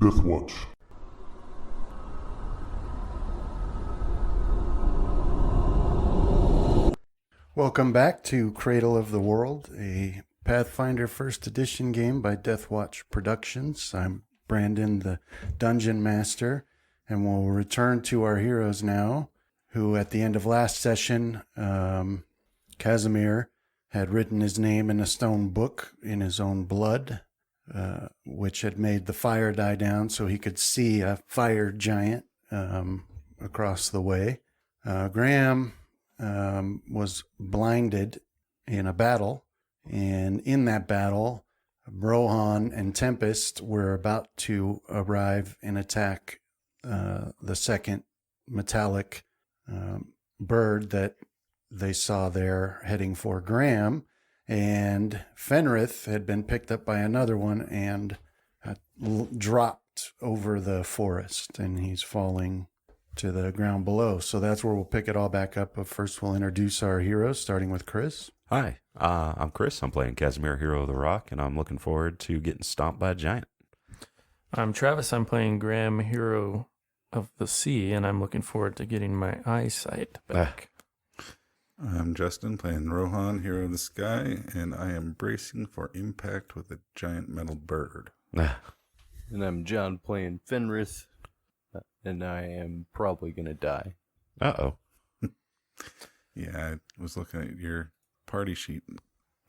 Death Watch. Welcome back to Cradle of the World, a Pathfinder First Edition game by Death Watch Productions. I'm Brandon, the Dungeon Master, and we'll return to our heroes now, who at the end of last session, Casimir had written his name in a stone book in his own blood, which had made the fire die down so he could see a fire giant across the way. Graham was blinded in a battle, and in that battle, Rohan and Tempest were about to arrive and attack the second metallic bird that they saw there heading for Graham, and Fenrith had been picked up by another one and dropped over the forest, and he's falling to the ground below. So that's where we'll pick it all back up. But first we'll introduce our heroes, starting with Chris. Hi, I'm Chris. I'm playing Casimir, Hero of the Rock, and I'm looking forward to getting stomped by a giant. I'm Travis. I'm playing Graham, Hero of the Sea, and I'm looking forward to getting my eyesight back. I'm Justin, playing Rohan, Hero of the Sky, and I am bracing for impact with a giant metal bird. And I'm John, playing Fenrith, and I am probably going to die. Uh-oh. Yeah, I was looking at your party sheet,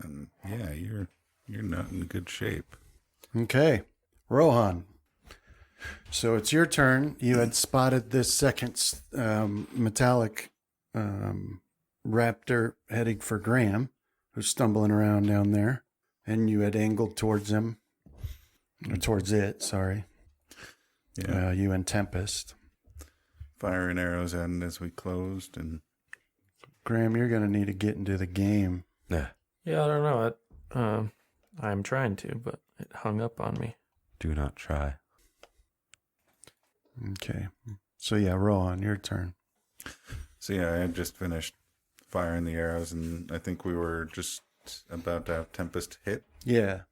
and yeah, you're not in good shape. Okay, Rohan. So it's your turn. You had spotted this second metallic raptor heading for Graham, who's stumbling around down there, and you had angled towards him, or towards it, sorry. Yeah. You and Tempest. Fire and arrows end as we closed, and Graham, you're going to need to get into the game. Yeah, I don't know. I'm trying to, but it hung up on me. Do not try. Okay. So yeah, Rohan, your turn. so yeah, I had just finished firing the arrows, and I think we were just about to have Tempest hit. Yeah.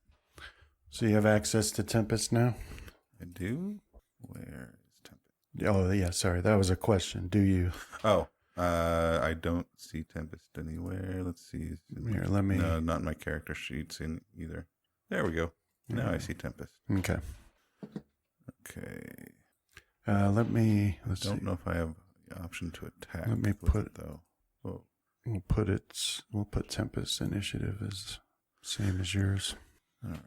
So you have access to Tempest now? I do? Where is Tempest? Oh, yeah, sorry. That was a question. Do you? Oh, I don't see Tempest anywhere. Let's see. Here, let me... No, not in my character sheets in either. There we go. Now I see Tempest. Okay. Okay. Let's see. Don't know if I have the option to attack. Let me with put it, though. Whoa. We'll put Tempest initiative as same as yours. All right.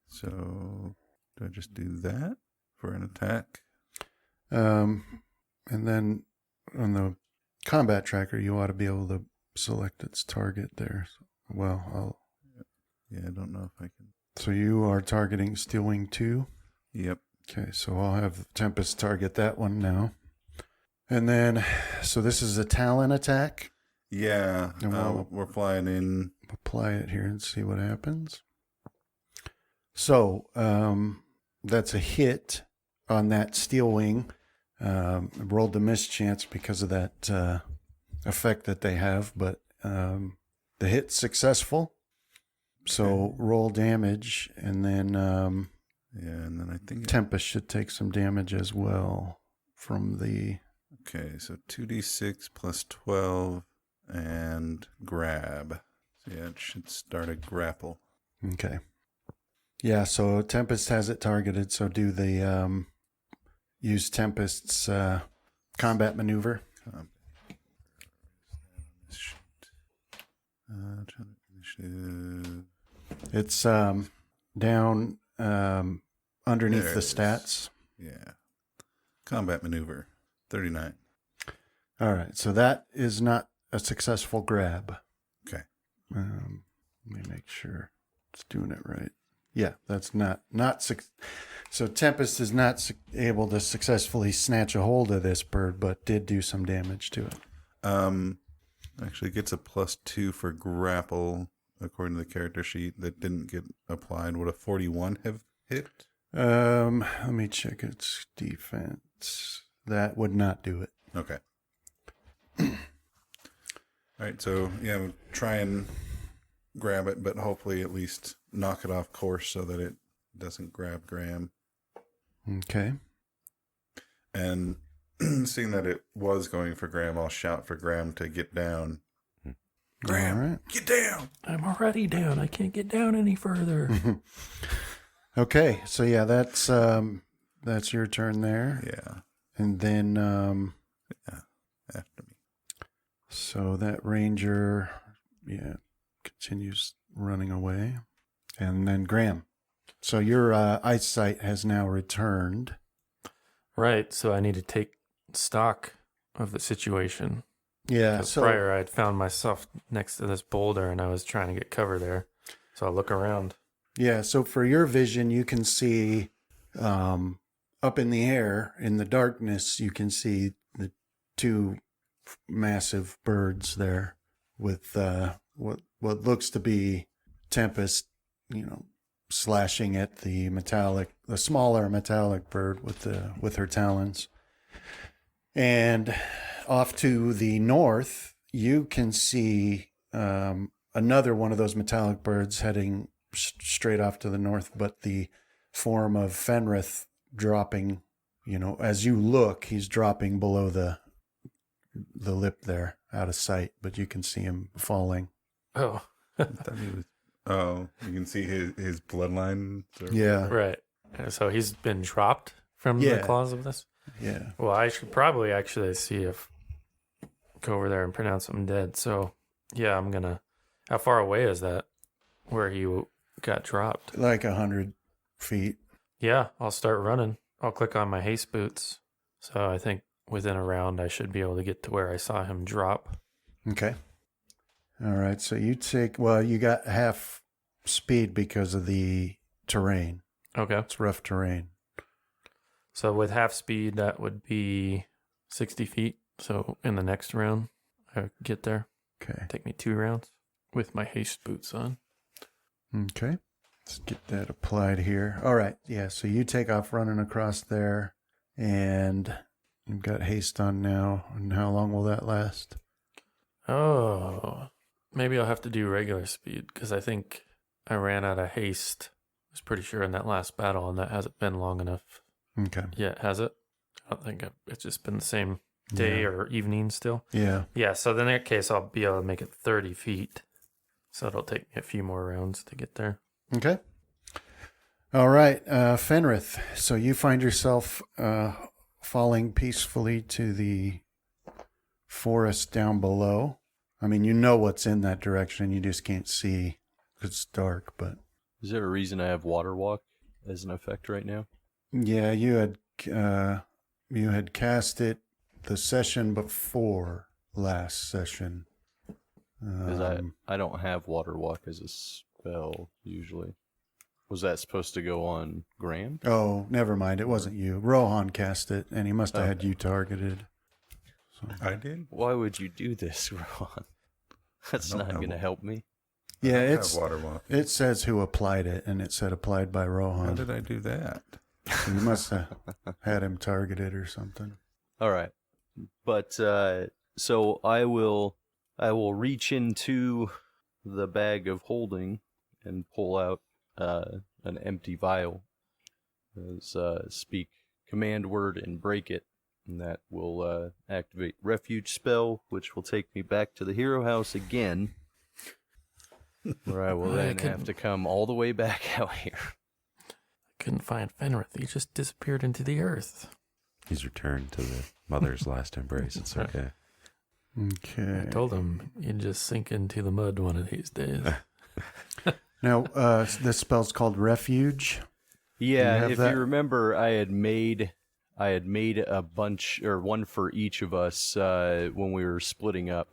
So do I just do that for an attack? And then on the combat tracker, you ought to be able to select its target there. Well, Yeah, I don't know if I can. So you are targeting Steelwing 2? Yep. Okay, so I'll have Tempest target that one now. And then, so this is a Talon attack. Yeah, And we're flying in. Apply it here and see what happens. So that's a hit on that Steelwing. Rolled the mischance because of that effect that they have, but the hit's successful. So roll damage, and then And then I think Tempest should take some damage as well from the... Okay, so 2d6 plus 12 and grab. So yeah, it should start a grapple. Okay. Yeah, so Tempest has it targeted, so do the use Tempest's combat maneuver. Initiative. It's down underneath There the it is. stats. Yeah. Combat maneuver. 39. All right, so that is not a successful grab. Okay. Let me make sure it's doing it right. Yeah, that's not so Tempest is not able to successfully snatch a hold of this bird, but did do some damage to it. Actually gets a +2 for grapple according to the character sheet. That didn't get applied. Would a 41 have hit? Let me check its defense. That would not do it. Okay. All right, so yeah, we'll try and grab it, but hopefully at least knock it off course so that it doesn't grab Graham. Okay. And seeing that it was going for Graham, I'll shout for Graham to get down. Graham, All right. get down! I'm already down. I can't get down any further. Okay, so yeah, that's your turn there. Yeah, And then after me. so that ranger continues running away. And then Graham. So your eyesight has now returned. Right. So I need to take stock of the situation. Yeah, 'Cause so prior I'd found myself next to this boulder and I was trying to get cover there. So I look around. yeah, so for your vision you can see up in the air in the darkness you can see the two massive birds there with what looks to be Tempest, slashing at the smaller metallic bird with her talons. And off to the north, you can see another one of those metallic birds heading straight off to the north, but the form of Fenrith dropping, as you look, he's dropping below the lip there, out of sight, but you can see him falling. Oh, I thought he was. Oh, you can see his bloodline. Yeah. right. So he's been dropped from the Yeah. claws of this? Yeah. Well, I should probably actually go over there and pronounce him dead. So, yeah, how far away is that where he got dropped? Like 100 feet. Yeah, I'll start running. I'll click on my haste boots. So I think within a round I should be able to get to where I saw him drop. Okay. All right. So you got half speed because of the terrain. Okay. It's rough terrain. So with half speed, that would be 60 feet. So in the next round, I get there. Okay. Take me 2 rounds with my haste boots on. Okay. Let's get that applied here. All right. Yeah. So you take off running across there and you've got haste on now. And how long will that last? Oh, maybe I'll have to do regular speed because I think I ran out of haste. I was pretty sure in that last battle, and that hasn't been long enough Okay. yet, has it? I don't think it's just been the same day Yeah. or evening still. Yeah. Yeah, so in that case, I'll be able to make it 30 feet. So it'll take me a few more rounds to get there. Okay. All right. Fenrith. So you find yourself falling peacefully to the forest down below. I mean, you know what's in that direction. You just can't see. It's dark, but Is there a reason I have water walk as an effect right now? yeah, you had cast it the session before last session. Because I don't have water walk as a spell usually. Was that supposed to go on Graham? Oh, never mind. It wasn't you. Rohan cast it, and he must have had you targeted. So. I did. Why would you do this, Ron? That's don't not know. going to help me. Yeah, I don't it's have water walk. it says who applied it, and it said applied by How Rohan. did I do that? So you must have had him targeted or something. All right, but so I will reach into the bag of holding and pull out an empty vial. Speak command word and break it, and that will activate refuge spell, which will take me back to the hero house again, where I will I then couldn't- have to come all the way back out here. Couldn't find Fenrith. He just disappeared into the earth. He's returned to the mother's last embrace. It's okay. Okay. I told him you'd just sink into the mud one of these days. Now, this spell's called Refuge. Yeah, have if that? you remember, I had made a bunch, or one for each of us when we were splitting up.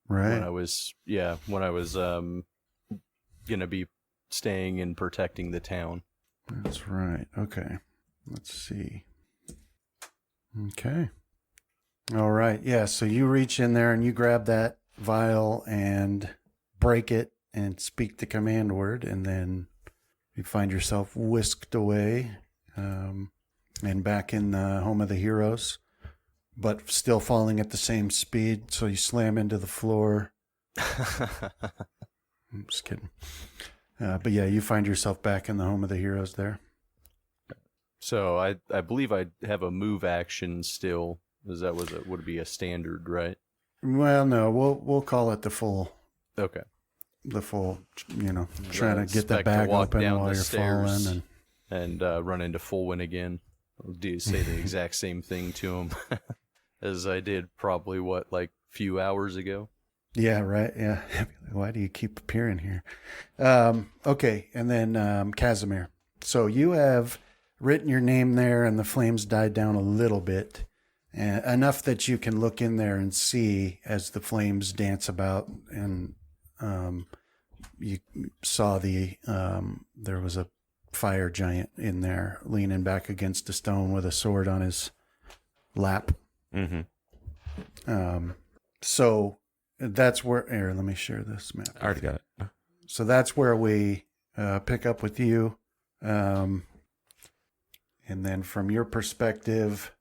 Right. When I was gonna be staying and protecting the town. That's right. Okay. Let's see. Okay. All right. Yeah. So you reach in there and you grab that vial and break it and speak the command word, and then you find yourself whisked away and back in the home of the heroes, but still falling at the same speed. So you slam into the floor I'm just kidding. But yeah, you find yourself back in the home of the heroes there. So I believe I have a move action still. Is that would be a standard, right? Well, no, we'll call it the full, Okay. trying to get the Expect to bag walk open down while the you're stairs falling. and run into Fullwin again. I'll say the exact same thing to him as I did probably like few hours ago. Yeah, right. Yeah. Why do you keep appearing here? Okay. And then Casimir. So you have written your name there, and the flames died down a little bit, enough that you can look in there and see as the flames dance about. And you saw there was a fire giant in there leaning back against a stone with a sword on his lap. Mm-hmm. So that's where, here, let me share this map. I already got it. So that's where we pick up with you. And then from your perspective,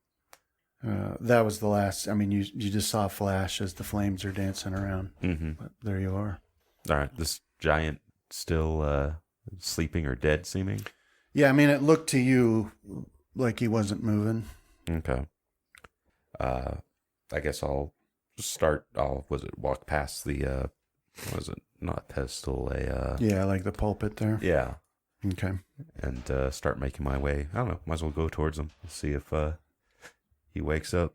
that was the last. I mean, you just saw a flash as the flames are dancing around. Mm-hmm. But there you are. All right. This giant still sleeping or dead seeming? Yeah, I mean, it looked to you like he wasn't moving. Okay. I guess I'll walk past the, was it not a pedestal, Yeah, like the pulpit there. yeah. Okay. And start making my way. I don't know. Might as well go towards him. See if he wakes up.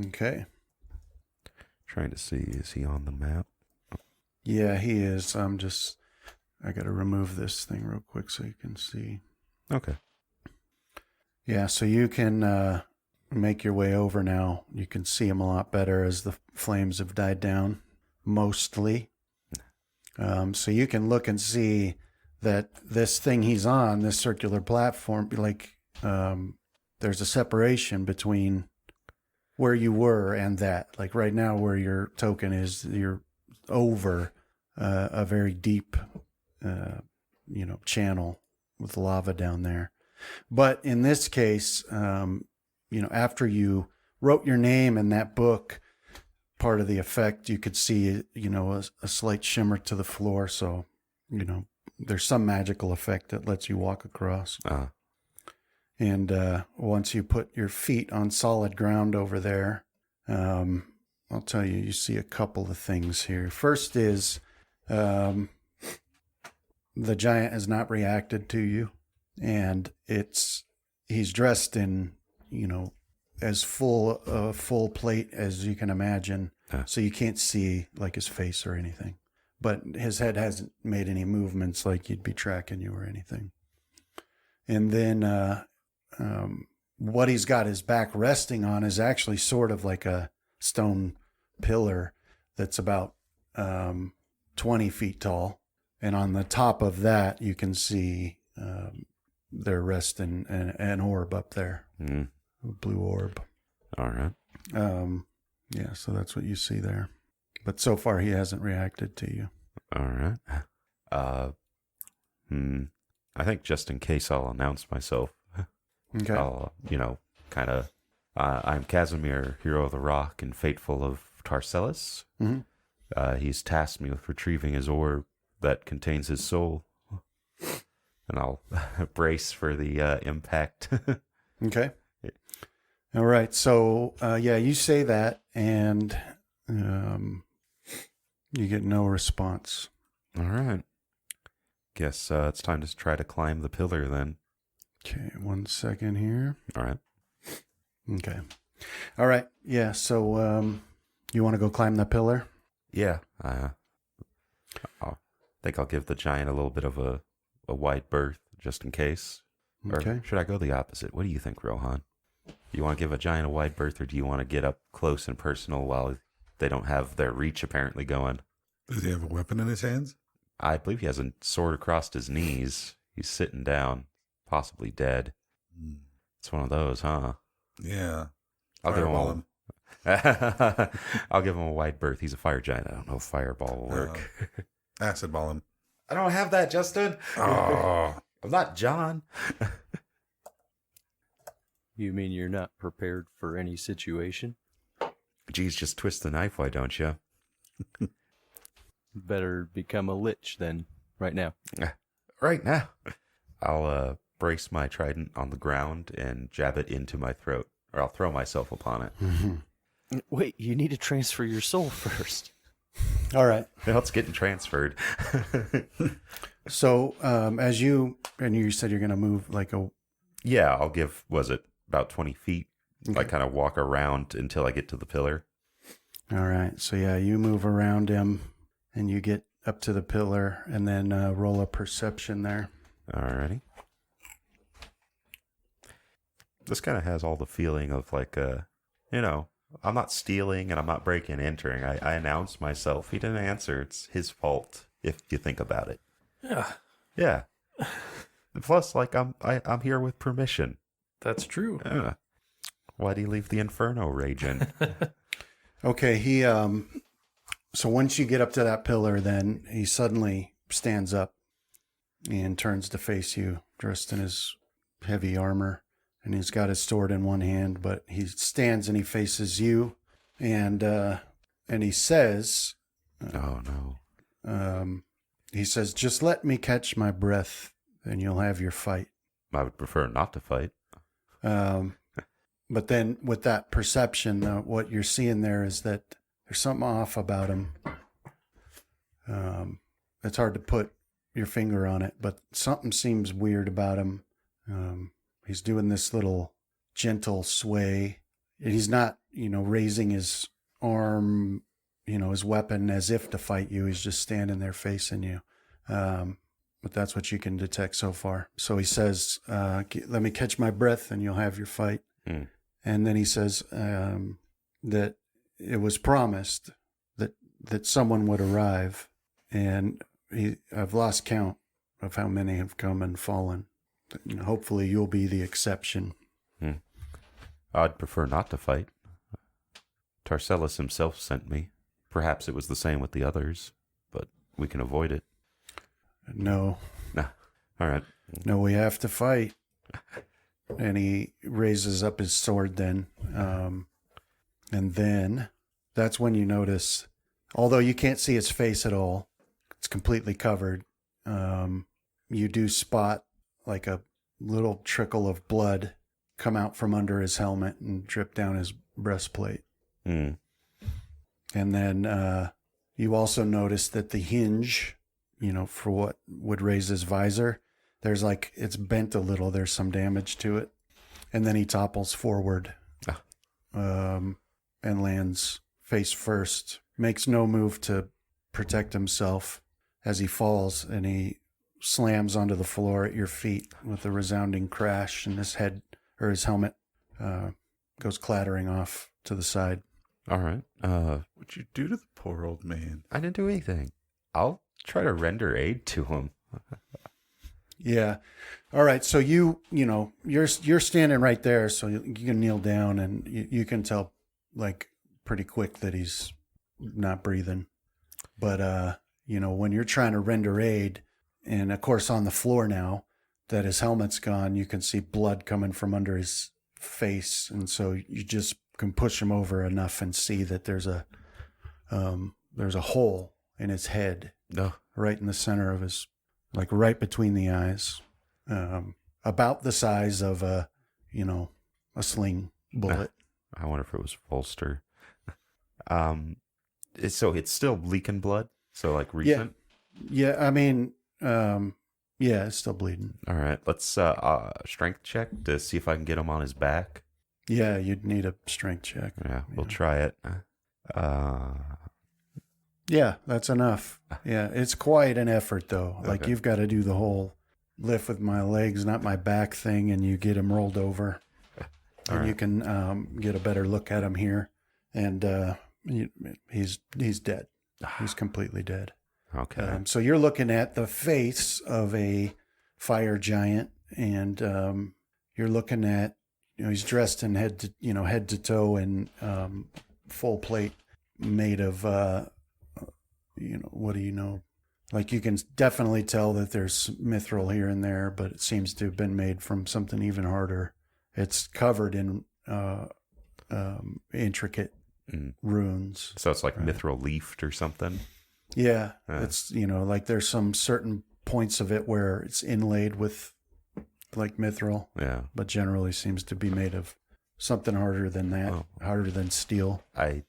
Okay. Trying to see, is he on the map? Yeah, he is. I got to remove this thing real quick so you can see. Okay. Yeah, so you can make your way over now. You can see him a lot better as the flames have died down, mostly. So you can look and see that this thing he's on, this circular platform, there's a separation between where you were and that. Like right now where your token is, you're over a very deep, channel with lava down there. But in this case, after you wrote your name in that book, part of the effect, you could see, a slight shimmer to the floor. So, there's some magical effect that lets you walk across. And once you put your feet on solid ground over there, I'll tell you, you see a couple of things here. First is the giant has not reacted to you, and he's dressed in, as full plate as you can imagine, so you can't see like his face or anything. But his head hasn't made any movements like you'd be tracking you or anything. And then what he's got his back resting on is actually sort of like a stone pillar that's about 20 feet tall. And on the top of that, you can see they're resting an orb up there, a blue orb. All right. Yeah, so that's what you see there. But so far, he hasn't reacted to you. All right. I think just in case I'll announce myself. Okay. I'll, I'm Casimir, hero of the rock and faithful of Tarcellus. Mm-hmm. He's tasked me with retrieving his orb that contains his soul. And I'll brace for the impact. Okay. All right. So, you say that, and you get no response. All right. Guess it's time to try to climb the pillar then. Okay, 1 second here. All right. Okay. All right. Yeah, so you want to go climb the pillar? Yeah. I think I'll give the giant a little bit of a wide berth just in case. Okay. Or should I go the opposite? What do you think, Rohan? You want to give a giant a wide berth, or do you want to get up close and personal while they don't have their reach apparently going? Does he have a weapon in his hands? I believe he has a sword across his knees. He's sitting down, possibly dead. It's one of those, huh? Yeah. I'll give Fireball him. I'll give him a wide berth. He's a fire giant. I don't know if fireball will work. Acid ball him. I don't have that, Justin. Oh. I'm not John. You mean you're not prepared for any situation? Geez, just twist the knife, why don't you? better become a lich then, right now. Right now. I'll brace my trident on the ground and jab it into my throat, or I'll throw myself upon it. Wait, you need to transfer your soul first. All right. Now it's getting transferred. So as you said you're going to move like a. Yeah, I'll give, was it about 20 feet? Okay. I kind of walk around until I get to the pillar. All right. So yeah, you move around him and you get up to the pillar and then roll a perception there. Alrighty. This kind of has all the feeling of like, I'm not stealing and I'm not breaking and entering. I announced myself. He didn't answer. It's his fault if you think about it. Yeah, Yeah. Plus, like, I'm here with permission. that's true. Why'd he leave the Inferno raging? Okay. He so once you get up to that pillar, then he suddenly stands up and turns to face you, dressed in his heavy armor. And he's got his sword in one hand, but he stands and he faces you, and he says, Oh, no. he says, "Just let me catch my breath, and you'll have your fight." I would prefer not to fight. But then with that perception, what you're seeing there is that there's something off about him. It's hard to put your finger on it, but something seems weird about him. He's doing this little gentle sway. He's not, raising his arm, his weapon as if to fight you. He's just standing there facing you. But that's what you can detect so far. So he says, let me catch my breath and you'll have your fight. Mm. And then he says that it was promised that someone would arrive. And I've lost count of how many have come and fallen. Hopefully you'll be the exception. I'd prefer not to fight. Tarcellus himself sent me. Perhaps it was the same with the others, but we can avoid it. No. Nah. All right. No, we have to fight. And he raises up his sword then. And then that's when you notice, although you can't see his face at all, it's completely covered. You do spot like a little trickle of blood come out from under his helmet and drip down his breastplate. Mm. And then you also notice that the hinge, for what would raise his visor, there's like, it's bent a little. There's some damage to it. And then he topples forward and lands face first, makes no move to protect himself as he falls, and he slams onto the floor at your feet with a resounding crash, and his head or his helmet goes clattering off to the side. All right. What'd you do to the poor old man? I didn't do anything. I'll try to render aid to him. Yeah. All right. So you're standing right there, so you can kneel down, and you can tell like pretty quick that he's not breathing. But when you're trying to render aid, and of course on the floor now that his helmet's gone, you can see blood coming from under his face, and so you just can push him over enough and see that there's a hole in his head, No. right in the center of his, like right between the eyes, about the size of a sling bullet. I wonder if it was Volster. So it's still leaking blood? So like recent? Yeah. I mean, yeah, it's still bleeding. All right. Let's strength check to see if I can get him on his back. Yeah, you'd need a strength check. Yeah, we'll try it. Yeah, that's enough. Yeah, it's quite an effort, though. Like, Okay. you've got to do the whole lift with my legs, not my back thing, and you get him rolled over. And right. you can get a better look at him here. And he's dead. He's completely dead. Okay. So you're looking at the face of a fire giant, and you're looking at, he's dressed in head to toe in full plate made of, what do you know? Like, you can definitely tell that there's mithril here and there, but it seems to have been made from something even harder. It's covered in intricate runes. So it's like mithril leafed or something? Yeah, Yeah. it's like there's some certain points of it where it's inlaid with like mithril, Yeah. but generally seems to be made of something harder than that, Oh. harder than steel. I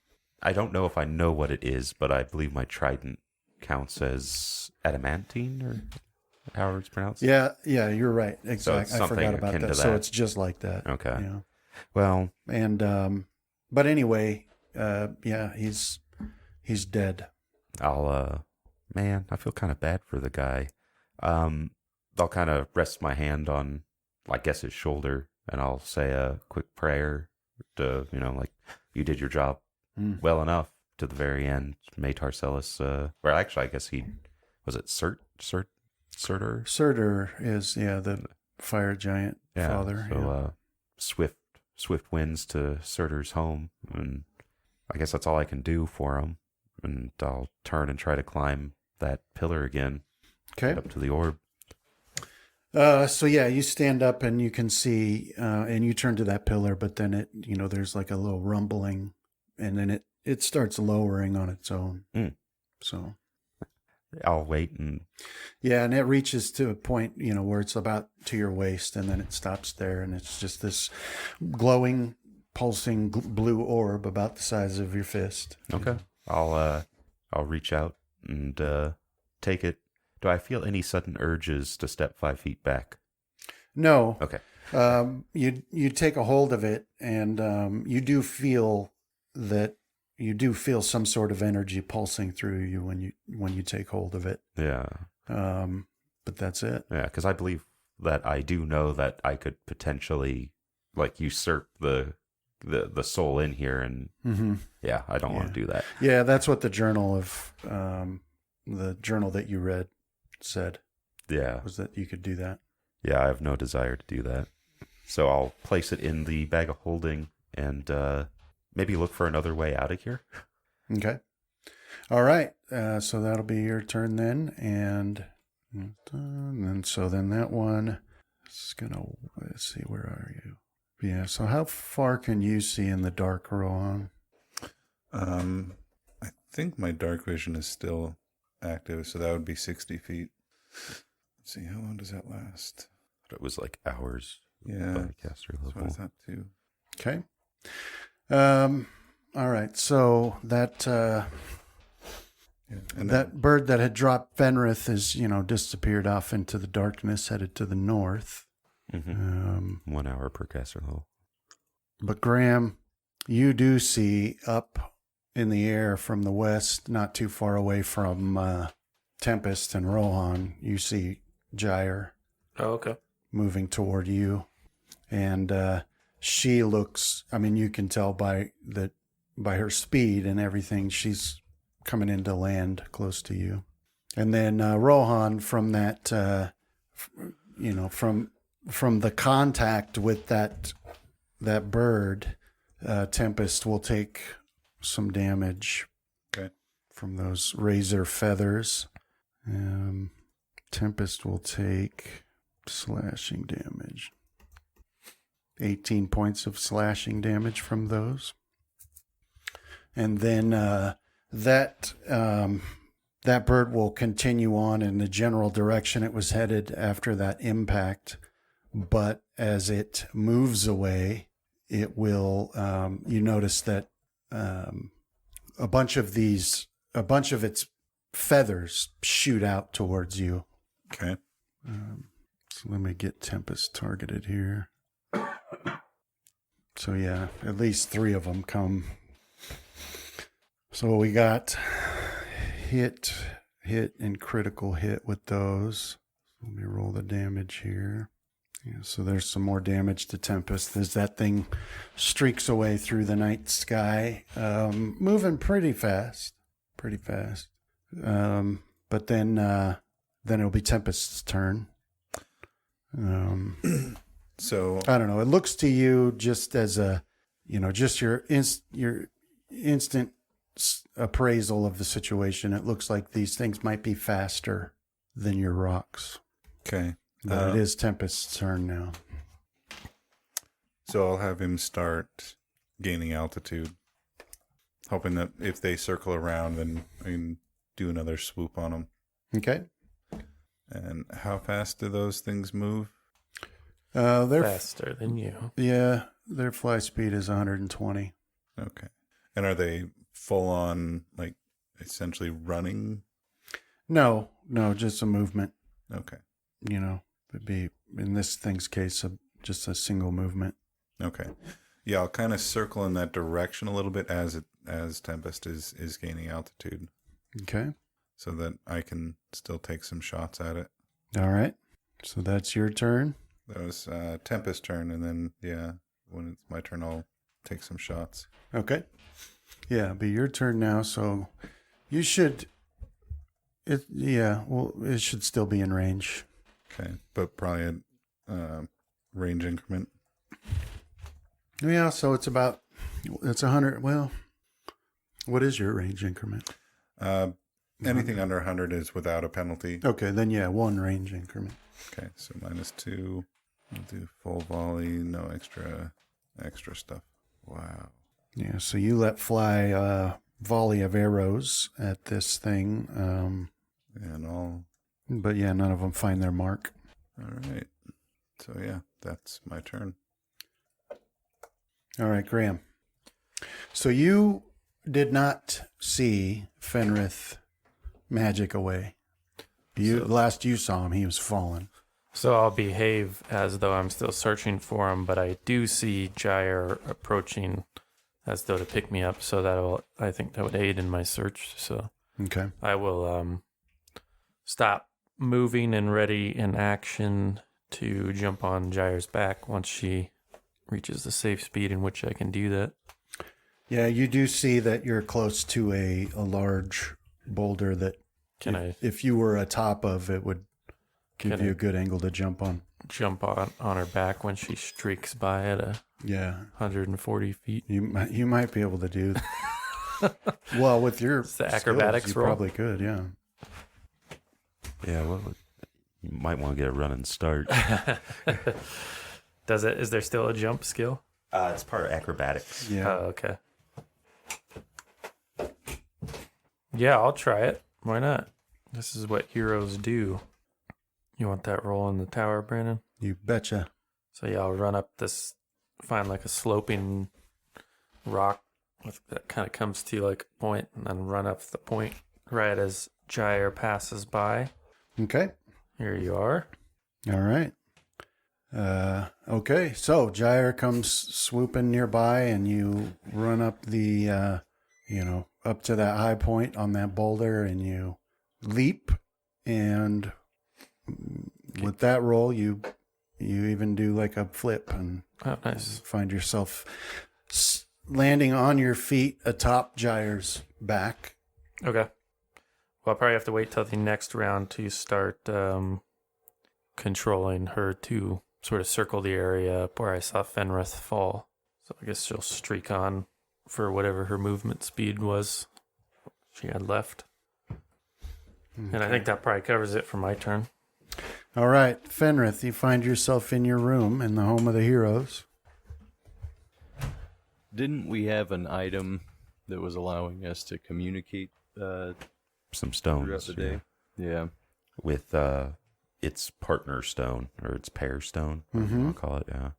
don't know if I know what it is, but I believe my trident counts as adamantine, or however it's pronounced. Yeah, you're right. So Exactly. it's I something forgot about akin that. to So that. it's just like that. Okay. Yeah. Well, And but anyway, yeah, he's dead. I'll man, I feel kind of bad for the guy. I'll kind of rest my hand on, I guess, his shoulder, and I'll say a quick prayer to, like, you did your job well enough to the very end. May Tarcellus, or actually, I guess was it Surtur? Surtur is the fire giant father. So swift winds to Surtur's home, and I guess that's all I can do for him. And I'll turn and try to climb that pillar again, Okay. get up to the orb. So yeah, you stand up and you can see, and you turn to that pillar, but then it, there's like a little rumbling, and then it starts lowering on its own. So I'll wait, and yeah, and it reaches to a point, where it's about to your waist, and then it stops there, and it's just this glowing, pulsing blue orb about the size of your fist. okay, I'll reach out and take it. Do I feel any sudden urges to step 5 feet back? No. Okay. You take a hold of it, and you do feel some sort of energy pulsing through you when you take hold of it. Yeah. But that's it. Yeah, because I believe that I do know that I could potentially like usurp the soul in here, and yeah, I don't want to do that. Yeah, that's what the journal that you read said. Yeah. Was that you could do that. Yeah, I have no desire to do that. So I'll place it in the bag of holding and maybe look for another way out of here. Okay. All right. So that'll be your turn then. And then that one is gonna, let's see, where are you? Yeah. So how far can you see in the dark, Rohan? I think my dark vision is still active, so that would be 60 feet. Let's see, how long does that last? It was like hours. Yeah. By caster So level. what is that too? Okay. All right. So that And that bird that had dropped Fenrith is, disappeared off into the darkness, headed to the north. 1 hour per caster level. But Graham, you do see up in the air from the west, not too far away from Tempest and Rohan, you see Gyre Oh, okay. moving toward you. And she looks, you can tell by her speed and everything, she's coming into land close to you. And then Rohan, from that, from the contact with that bird, Tempest will take some damage. Okay. From those razor feathers. Tempest will take slashing damage. 18 points of slashing damage from those. And then that bird will continue on in the general direction it was headed after that impact. But as it moves away, it will, you notice that a bunch of its feathers shoot out towards you. Okay. So let me get Tempest targeted here. So yeah, at least 3 of them come. So we got hit, and critical hit with those. Let me roll the damage here. Yeah, so there's some more damage to Tempest as that thing streaks away through the night sky, moving pretty fast. But then it'll be Tempest's turn. So I don't know. It looks to you just as just your instant appraisal of the situation. It looks like these things might be faster than your rocks. okay. But it is Tempest's turn now. So I'll have him start gaining altitude, hoping that if they circle around, then I can do another swoop on them. Okay. And how fast do those things move? They're Faster than you. Yeah, their fly speed is 120. Okay. And are they full on, like, essentially running? No, just a movement. Okay. It'd be, in this thing's case, just a single movement. Okay. Yeah, I'll kind of circle in that direction a little bit as Tempest is gaining altitude, Okay. so that I can still take some shots at it. All right. So that's your turn. That was Tempest's turn, and then, yeah, when it's my turn, I'll take some shots. Okay. Yeah, it'll be your turn now. So you should. It should still be in range. Okay, but probably a range increment. Yeah, so it's 100. Well, what is your range increment? Anything under 100 is without a penalty. Okay, then yeah, 1 range increment. Okay, so -2. I'll do full volley, no extra stuff. Wow. Yeah, so you let fly a volley of arrows at this thing. And all But yeah, none of them find their mark. right. So yeah, that's my turn. All right, Graham. So you did not see Fenrith magic away. Last you saw him, he was fallen. So I'll behave as though I'm still searching for him, but I do see Jair approaching as though to pick me up. So I think that would aid in my search. So Okay. I will stop moving and ready in action to jump on Jair's back once she reaches the safe speed in which I can do that. Yeah, you do see that you're close to a large boulder that if you were atop of, it would give you a good angle to jump on. Jump on her back when she streaks by at 140 feet. You might be able to do. Well, with your the acrobatics skills, you roll? probably could. Yeah. Yeah, well, you might want to get a running start. Is there still a jump skill? It's part of acrobatics. Yeah. Oh, okay. Yeah, I'll try it. Why not? This is what heroes do. You want that roll in the tower, Brandon? You betcha. So yeah, I'll run up this, find like a sloping rock that kind of comes to like a point, and then run up the point right as Jair passes by. Okay. Here you are. All right. Okay. So Jair comes swooping nearby, and you run up the, up to that high point on that boulder, and you leap, and with that roll, you even do like a flip and Nice. find yourself landing on your feet atop Jair's back. Okay. Well, I'll probably have to wait till the next round to start controlling her to sort of circle the area up where I saw Fenrith fall. So I guess she'll streak on for whatever her movement speed was she had left. Okay. And I think that probably covers it for my turn. All right, Fenrith, you find yourself in your room in the home of the heroes. Didn't we have an item that was allowing us to communicate Some throughout stones. the day? Yeah. With its partner stone, or its pair stone, I'll call it, yeah.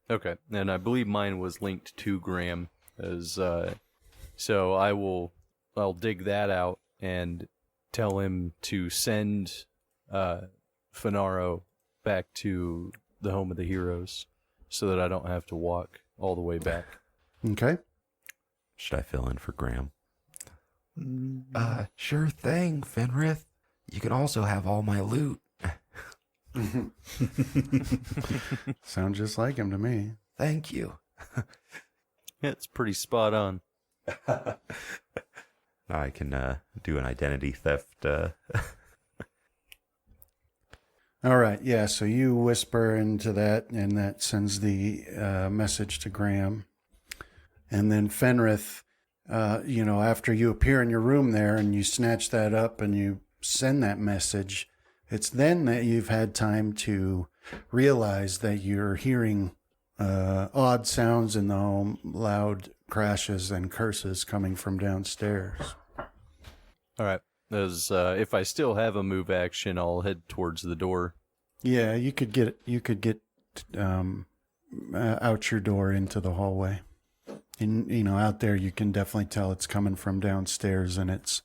Okay, and I believe mine was linked to Graham, so I'll dig that out and tell him to send Finaro back to the home of the heroes, so that I don't have to walk all the way back. Okay. Should I fill in for Graham? Sure thing, Fenrith. You can also have all my loot. Sounds just like him to me. Thank you. It's pretty spot on. I can do an identity theft. All right, yeah, so you whisper into that, and that sends the message to Graham. And then Fenrith, after you appear in your room there and you snatch that up and you send that message, it's then that you've had time to realize that you're hearing odd sounds in the home, loud crashes and curses coming from downstairs. All right. As if I still have a move action, I'll head towards the door. Yeah, you could get out your door into the hallway. And, out there you can definitely tell it's coming from downstairs, and it's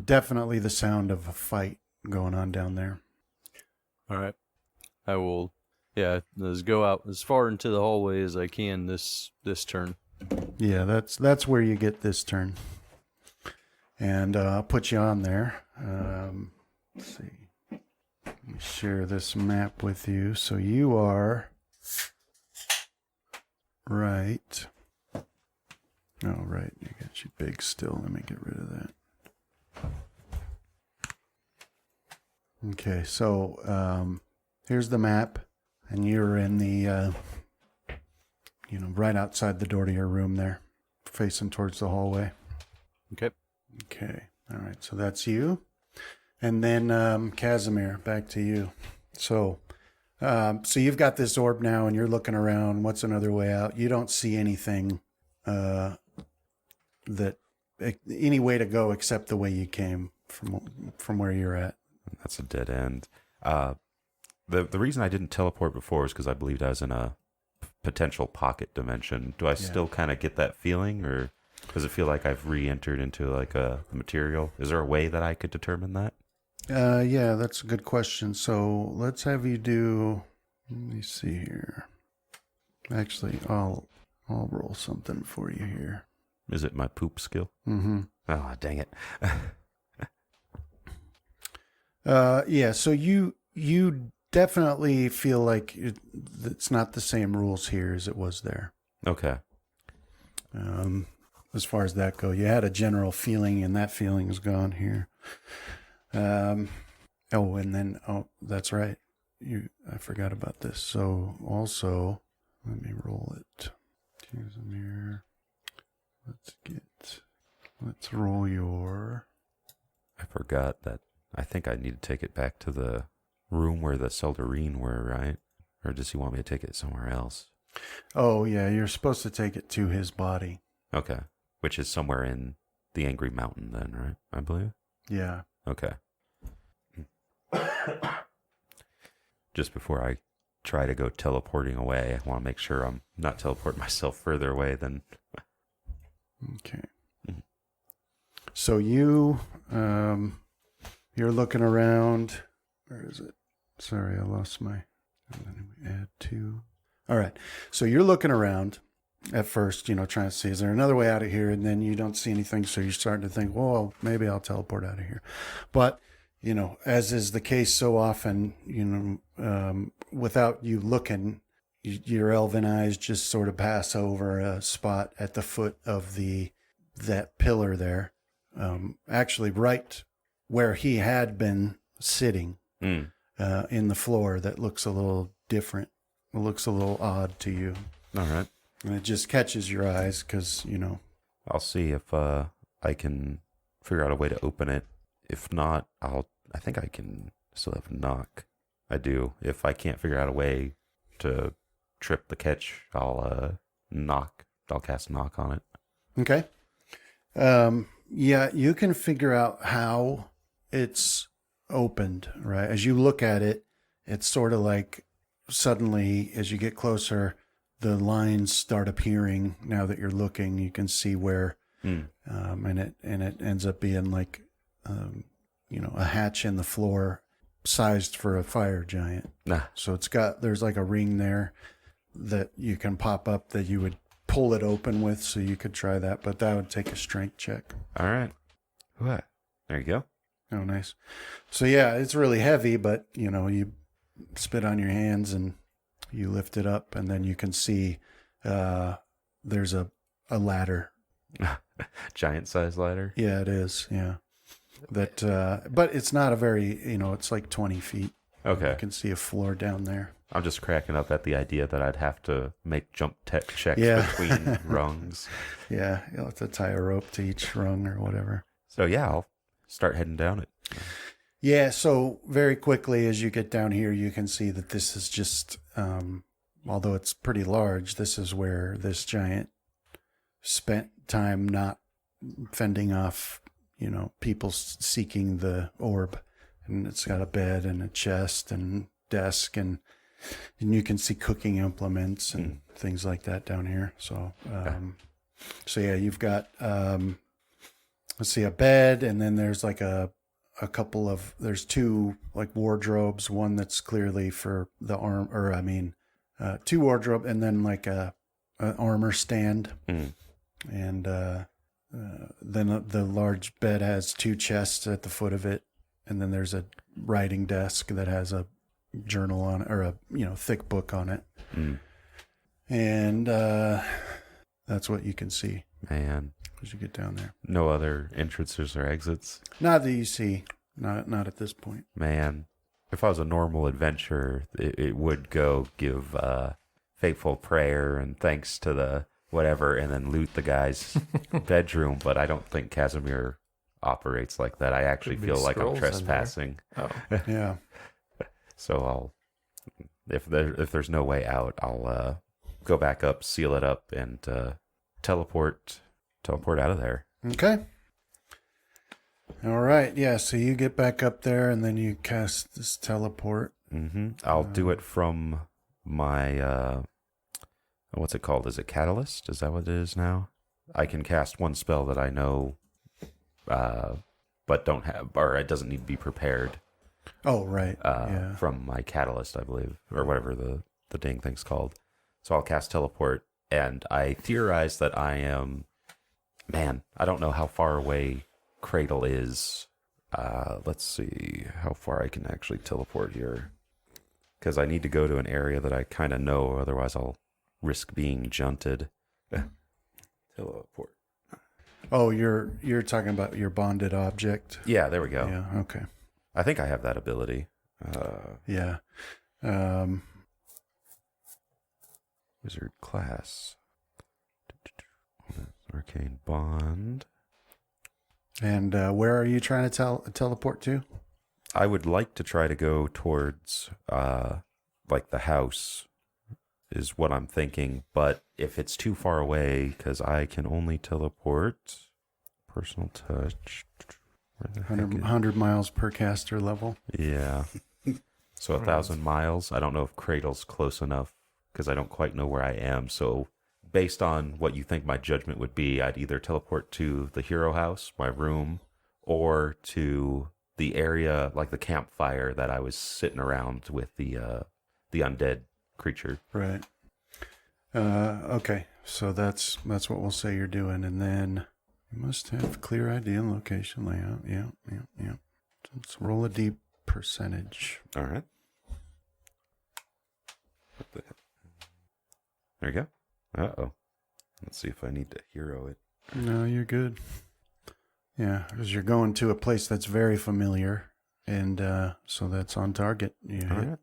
definitely the sound of a fight going on down there. All right. I will, let's go out as far into the hallway as I can this turn. Yeah, that's where you get this turn. And I'll put you on there. Let's see. Let me share this map with you. So you are right. Oh, right. You got you big still. Let me get rid of that. Okay, so here's the map. And you're in the, right outside the door to your room there, facing towards the hallway. Okay. Okay. All right. So that's you. And then Casimir, back to you. So you've got this orb now and you're looking around. What's another way out? You don't see anything any way to go except the way you came from where you're at. That's a dead end. The reason I didn't teleport before is because I believed I was in a potential pocket dimension. Do I still kind of get that feeling, or does it feel like I've re-entered into like a material? Is there a way that I could determine that? Yeah, that's a good question. So let's have you do. Let me see here. Actually, I'll roll something for you here. Is it my poop skill? Mm-hmm. Oh, dang it. Yeah. So you definitely feel like it's not the same rules here as it was there. Okay. As far as that go, you had a general feeling, and that feeling is gone here. That's right. I forgot about this. So also, let me roll it. Casimir. Let's roll your. I forgot that. I think I need to take it back to the room where the Seldarine were, right? Or does he want me to take it somewhere else? Oh, yeah, you're supposed to take it to his body. Okay. Which is somewhere in the Angry Mountain then, right? I believe? Yeah. Okay. Just before I try to go teleporting away, I want to make sure I'm not teleporting myself further away than... Okay. So you're looking around. Where is it? Sorry, I lost my... Add two. All right. So you're looking around at first, trying to see, is there another way out of here? And then you don't see anything. So you're starting to think, well, maybe I'll teleport out of here. But, as is the case so often, without you looking, your elven eyes just sort of pass over a spot at the foot of that pillar there. Actually right where he had been sitting in the floor. That looks a little different. It looks a little odd to you. All right. And it just catches your eyes because, I'll see if I can figure out a way to open it. If not, I think I can still have knock. I do. If I can't figure out a way to trip the catch, I'll knock. I'll cast knock on it. Okay. Yeah, you can figure out how it's opened, right? As you look at it, it's sort of like suddenly, as you get closer, the lines start appearing. Now that you're looking, you can see where, and it ends up being like, a hatch in the floor, sized for a fire giant. Nah. So there's like a ring there that you can pop up that you would pull it open with, so you could try that, but that would take a strength check. All right. What? There you go. Oh, nice. So yeah, it's really heavy, but you spit on your hands and you lift it up, and then you can see there's a ladder. Giant size ladder. Yeah, it is. Yeah. That, but it's not a very, it's like 20 feet. Okay. You can see a floor down there. I'm just cracking up at the idea that I'd have to make jump tech checks Yeah. between rungs. Yeah, you'll have to tie a rope to each rung or whatever. So yeah, I'll start heading down it. Yeah, so very quickly as you get down here, you can see that this is just, although it's pretty large, this is where this giant spent time not fending off people seeking the orb. And it's got a bed and a chest and desk, and you can see cooking implements and things like that down here. So, you've got, let's see, a bed, and then there's like there's two like wardrobes, one that's clearly for the arm, two wardrobe, and then like an armor stand. And then the large bed has two chests at the foot of it, and then there's a writing desk that has a journal on it, or a thick book on it. And that's what you can see, Man, as you get down there. no other entrances or exits. Not that you see, not at this point. Man, if I was a normal adventurer, it would go give faithful prayer and thanks to the whatever, and then loot the guy's bedroom. But I don't think Casimir operates like that. I actually Could be feel like I'm scrolls in there. trespassing. Oh, Yeah. So if there's no way out, I'll go back up, seal it up, and teleport out of there. Okay. All right. Yeah. So you get back up there, and then you cast this teleport. I'll do it from my what's it called? Is it Catalyst? Is that what it is now? I can cast one spell that I know, but don't have, or it doesn't need to be prepared. Oh, right. Yeah. From my Catalyst, I believe, or whatever the dang thing's called. So I'll cast teleport, and I theorize that I am. Man, I don't know how far away Cradle is. Let's see how far I can actually teleport here, because I need to go to an area that I kind of know. Otherwise, I'll risk being junted. Teleport. Oh, you're talking about your bonded object. Yeah, there we go. Yeah. Okay. I think I have that ability. Yeah. Wizard class. Arcane bond. And where are you trying to teleport to? I would like to try to go towards like the house is what I'm thinking, but if it's too far away, because I can only teleport personal touch. Where the heck 100 miles per caster level. Yeah. So 1,000 miles. I don't know if Cradle's close enough because I don't quite know where I am. So based on what you think my judgment would be, I'd either teleport to the hero house, my room, or to the area, like the campfire that I was sitting around with the undead creature. Right. Okay. So that's what we'll say you're doing, and then you must have clear idea and location layout. Yeah. Let's roll a deep percentage. All right. What the heck? There you go. Uh-oh. Let's see if I need to hero it. No, you're good. Yeah, because you're going to a place that's very familiar, and so that's on target. You hit. All right.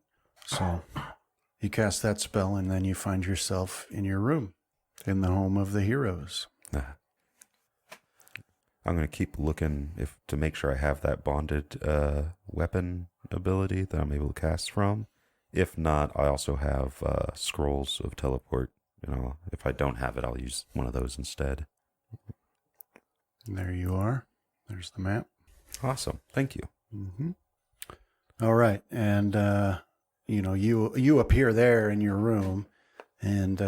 So you cast that spell, and then you find yourself in your room, in the home of the heroes. I'm going to keep looking to make sure I have that bonded weapon ability that I'm able to cast from. If not, I also have scrolls of teleport. If I don't have it, I'll use one of those instead. And there you are. There's the map. Awesome. Thank you. Mm-hmm. All right. And, you appear there in your room, and,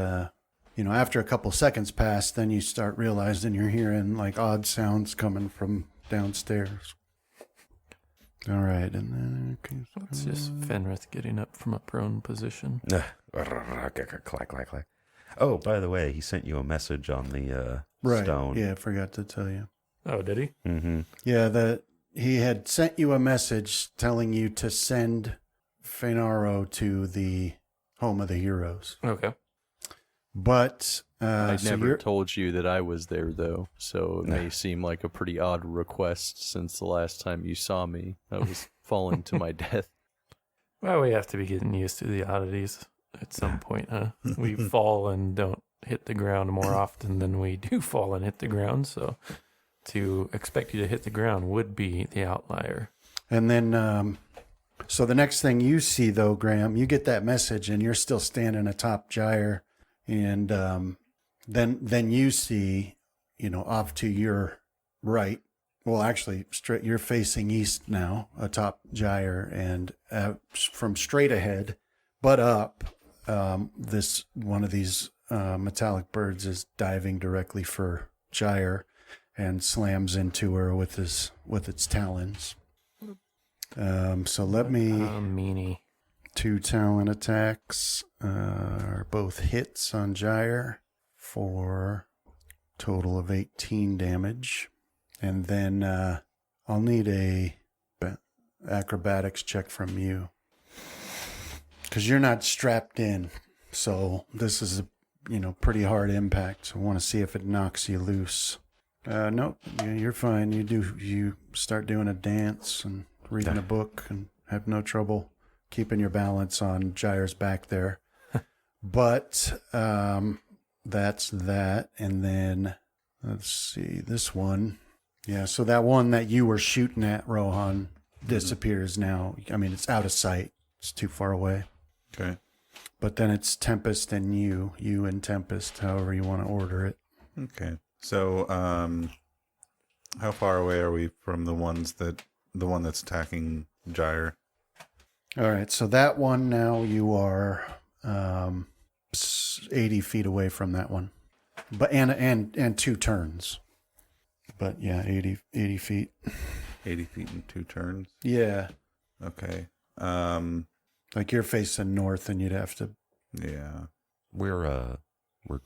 after a couple seconds pass, then you start realizing you're hearing like odd sounds coming from downstairs. All right. And then it's just Fenrith getting up from a prone position. Clack, clack, clack. Oh, by the way, he sent you a message on the right. stone. Yeah, I forgot to tell you. Oh, did he? Mm-hmm. Yeah, he had sent you a message telling you to send Fenaro to the home of the heroes. Okay. But I so never you're- told you that I was there, though, so it may seem like a pretty odd request since the last time you saw me. I was falling to my death. Well, we have to be getting used to the oddities at some point, huh? We fall and don't hit the ground more often than we do fall and hit the ground, so to expect you to hit the ground would be the outlier. And then, so the next thing you see, though, Graham, you get that message, and you're still standing atop Gyre, and then you see, off to your right, well, actually, you're facing east now, atop Gyre, and from straight ahead, but up, this one of these metallic birds is diving directly for Gyre and slams into her with its talons. So let me Meanie. 2 talon attacks are both hits on Gyre for total of 18 damage. And then I'll need a acrobatics check from you. Because you're not strapped in. So this is a pretty hard impact. So I want to see if it knocks you loose. Nope, you're fine. You start doing a dance and reading a book and have no trouble keeping your balance on Gyre's back there. But that's that. And then let's see, this one. Yeah, so that one that you were shooting at, Rohan, disappears now. I mean, it's out of sight. It's too far away. Okay. But then it's Tempest and you and Tempest, however you want to order it. Okay. So, how far away are we from the one that's attacking Gyre? All right, so that one now you are 80 feet away from that one, but and 2 turns. But yeah, 80 feet. 80 feet in 2 turns. Yeah, Okay. like you're facing north, and you'd have to. Yeah. We're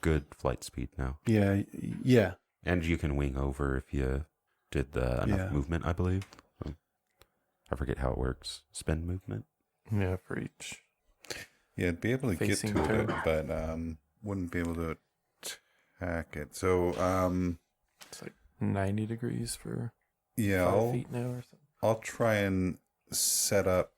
good flight speed now. Yeah. And you can wing over if you did enough movement, I believe. I forget how it works. Spin movement? Yeah, for each. Yeah, I'd be able to Facing get to turn. it, but wouldn't be able to attack it. So, It's like 90 degrees for yeah, 5 feet now or something. I'll try and set up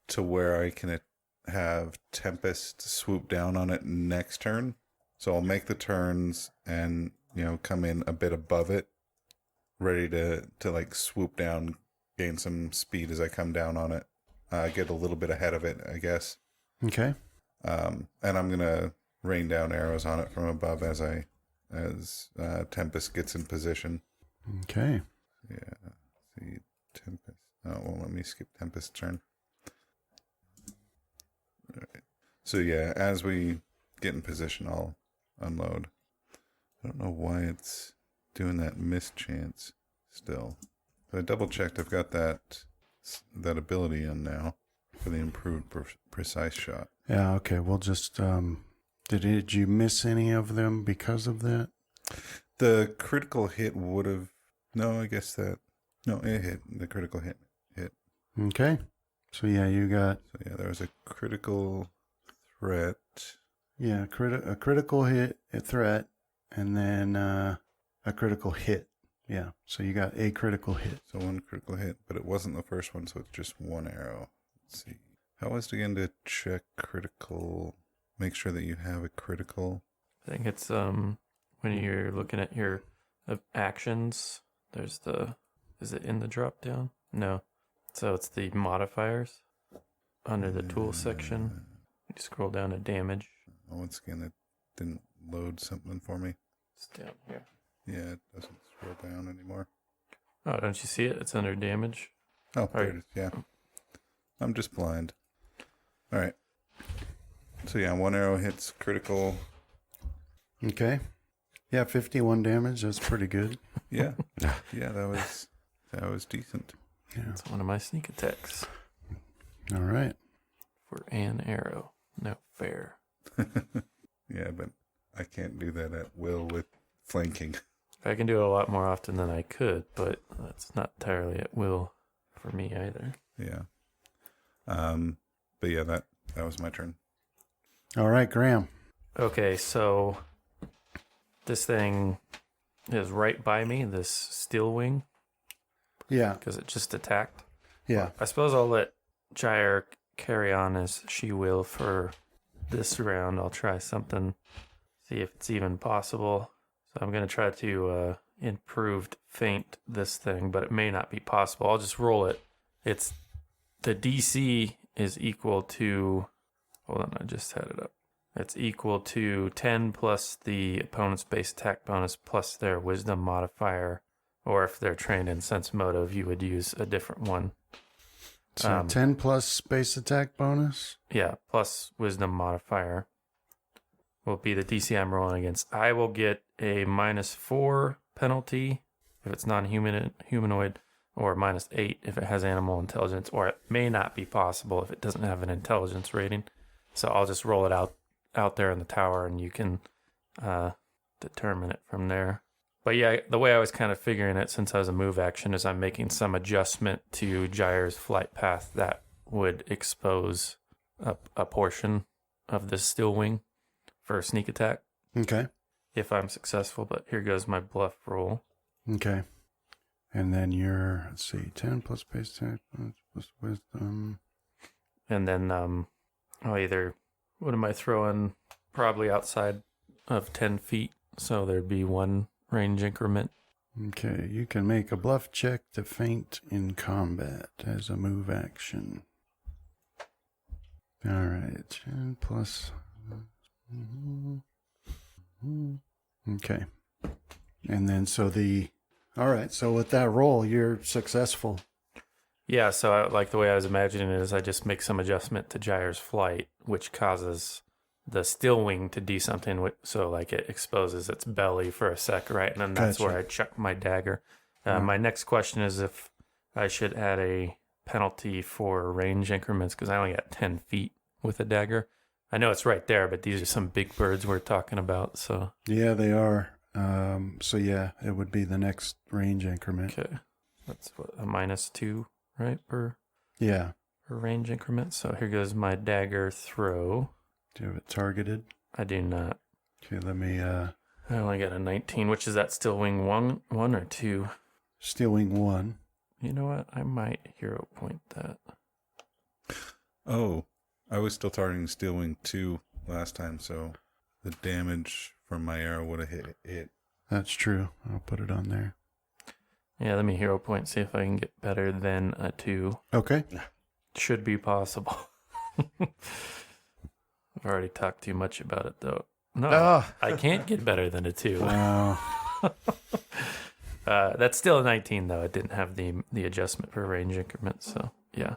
to where I can have Tempest swoop down on it next turn. So I'll make the turns and, come in a bit above it, ready to like swoop down, gain some speed as I come down on it. Get a little bit ahead of it, I guess. Okay. And I'm going to rain down arrows on it from above as Tempest gets in position. Okay. Yeah. See, Tempest. Oh, it won't let me skip Tempest's turn. All right. So yeah, as we get in position, I'll unload. I don't know why it's doing that mischance still. But I double checked. I've got that ability in now for the improved precise shot. Yeah. Okay. We'll just. Did you miss any of them because of that? The critical hit would have. No, I guess that. No, it hit. The critical hit. Okay. So yeah, you got. So yeah, there was a critical threat. Yeah, a critical hit, a threat, and then a critical hit. Yeah, so you got a critical hit. So 1 critical hit, but it wasn't the first one, so it's just 1 arrow. Let's see. How was it again to check critical? Make sure that you have a critical. I think it's when you're looking at your actions, there's is it in the drop down? No. So it's the modifiers under the tool section. You scroll down to damage. Once again, it didn't load something for me. It's down here. Yeah, it doesn't scroll down anymore. Oh, don't you see it? It's under damage. Oh, there it is. Yeah. I'm just blind. All right. So yeah, 1 arrow hits critical. Okay. Yeah, 51 damage. That's pretty good. Yeah. Yeah, that was decent. Yeah. It's one of my sneak attacks All right. for an arrow. No fair. Yeah, but I can't do that at will with flanking. I can do it a lot more often than I could, but that's not entirely at will for me either. Yeah. But yeah, that was my turn. All right, Graham. Okay, so this thing is right by me, this steel wing, Yeah. because it just attacked. Yeah. I suppose I'll let Gyre carry on as she will for this round. I'll try something, see if it's even possible. So I'm going to try to improved feint this thing, but it may not be possible. I'll just roll it. It's the DC is equal to, hold on, I just had it up. It's equal to 10 plus the opponent's base attack bonus plus their wisdom modifier, Or if they're trained in sense motive, you would use a different one. So 10 plus space attack bonus? Yeah, plus wisdom modifier will be the DC I'm rolling against. I will get a -4 penalty if it's non-humanoid, or -8 if it has animal intelligence, or it may not be possible if it doesn't have an intelligence rating. So I'll just roll it out there in the tower, and you can determine it from there. But yeah, the way I was kind of figuring it, since I was a move action, is I'm making some adjustment to Gyre's flight path that would expose a portion of the still wing for a sneak attack Okay. if I'm successful. But here goes my bluff roll. Okay. And then you're, let's see, 10 plus space attack plus wisdom. And then I'll either, what am I throwing? Probably outside of 10 feet. So there'd be 1 range increment. Okay, you can make a bluff check to feint in combat as a move action. All right, 10 plus. Okay. And then all right, so with that roll, you're successful. Yeah, so like the way I was imagining it is I just make some adjustment to Gyre's flight, which causes the still wing to do something. So like it exposes its belly for a sec, right? And then that's Gotcha. where I chuck my dagger. My next question is if I should add a penalty for range increments, because I only got 10 feet with a dagger. I know it's right there, but these are some big birds we're talking about. So Yeah, they are. So yeah, it would be the next range increment. okay, that's what, a -2, right, per Yeah. range increment. So here goes my dagger throw. Do you have it targeted? I do not. Okay, let me I only got a 19, which is that still wing one or 2? steel wing 1. You know what? I might hero point that. Oh, I was still targeting Steel Wing 2 last time, so the damage from my arrow would have hit it. That's true. I'll put it on there. Yeah, let me hero point, see if I can get better than a 2. Okay. Should be possible. I've already talked too much about it, though. No, I can't get better than a 2. Wow. That's still a 19, though. It didn't have the adjustment for range increments, so yeah.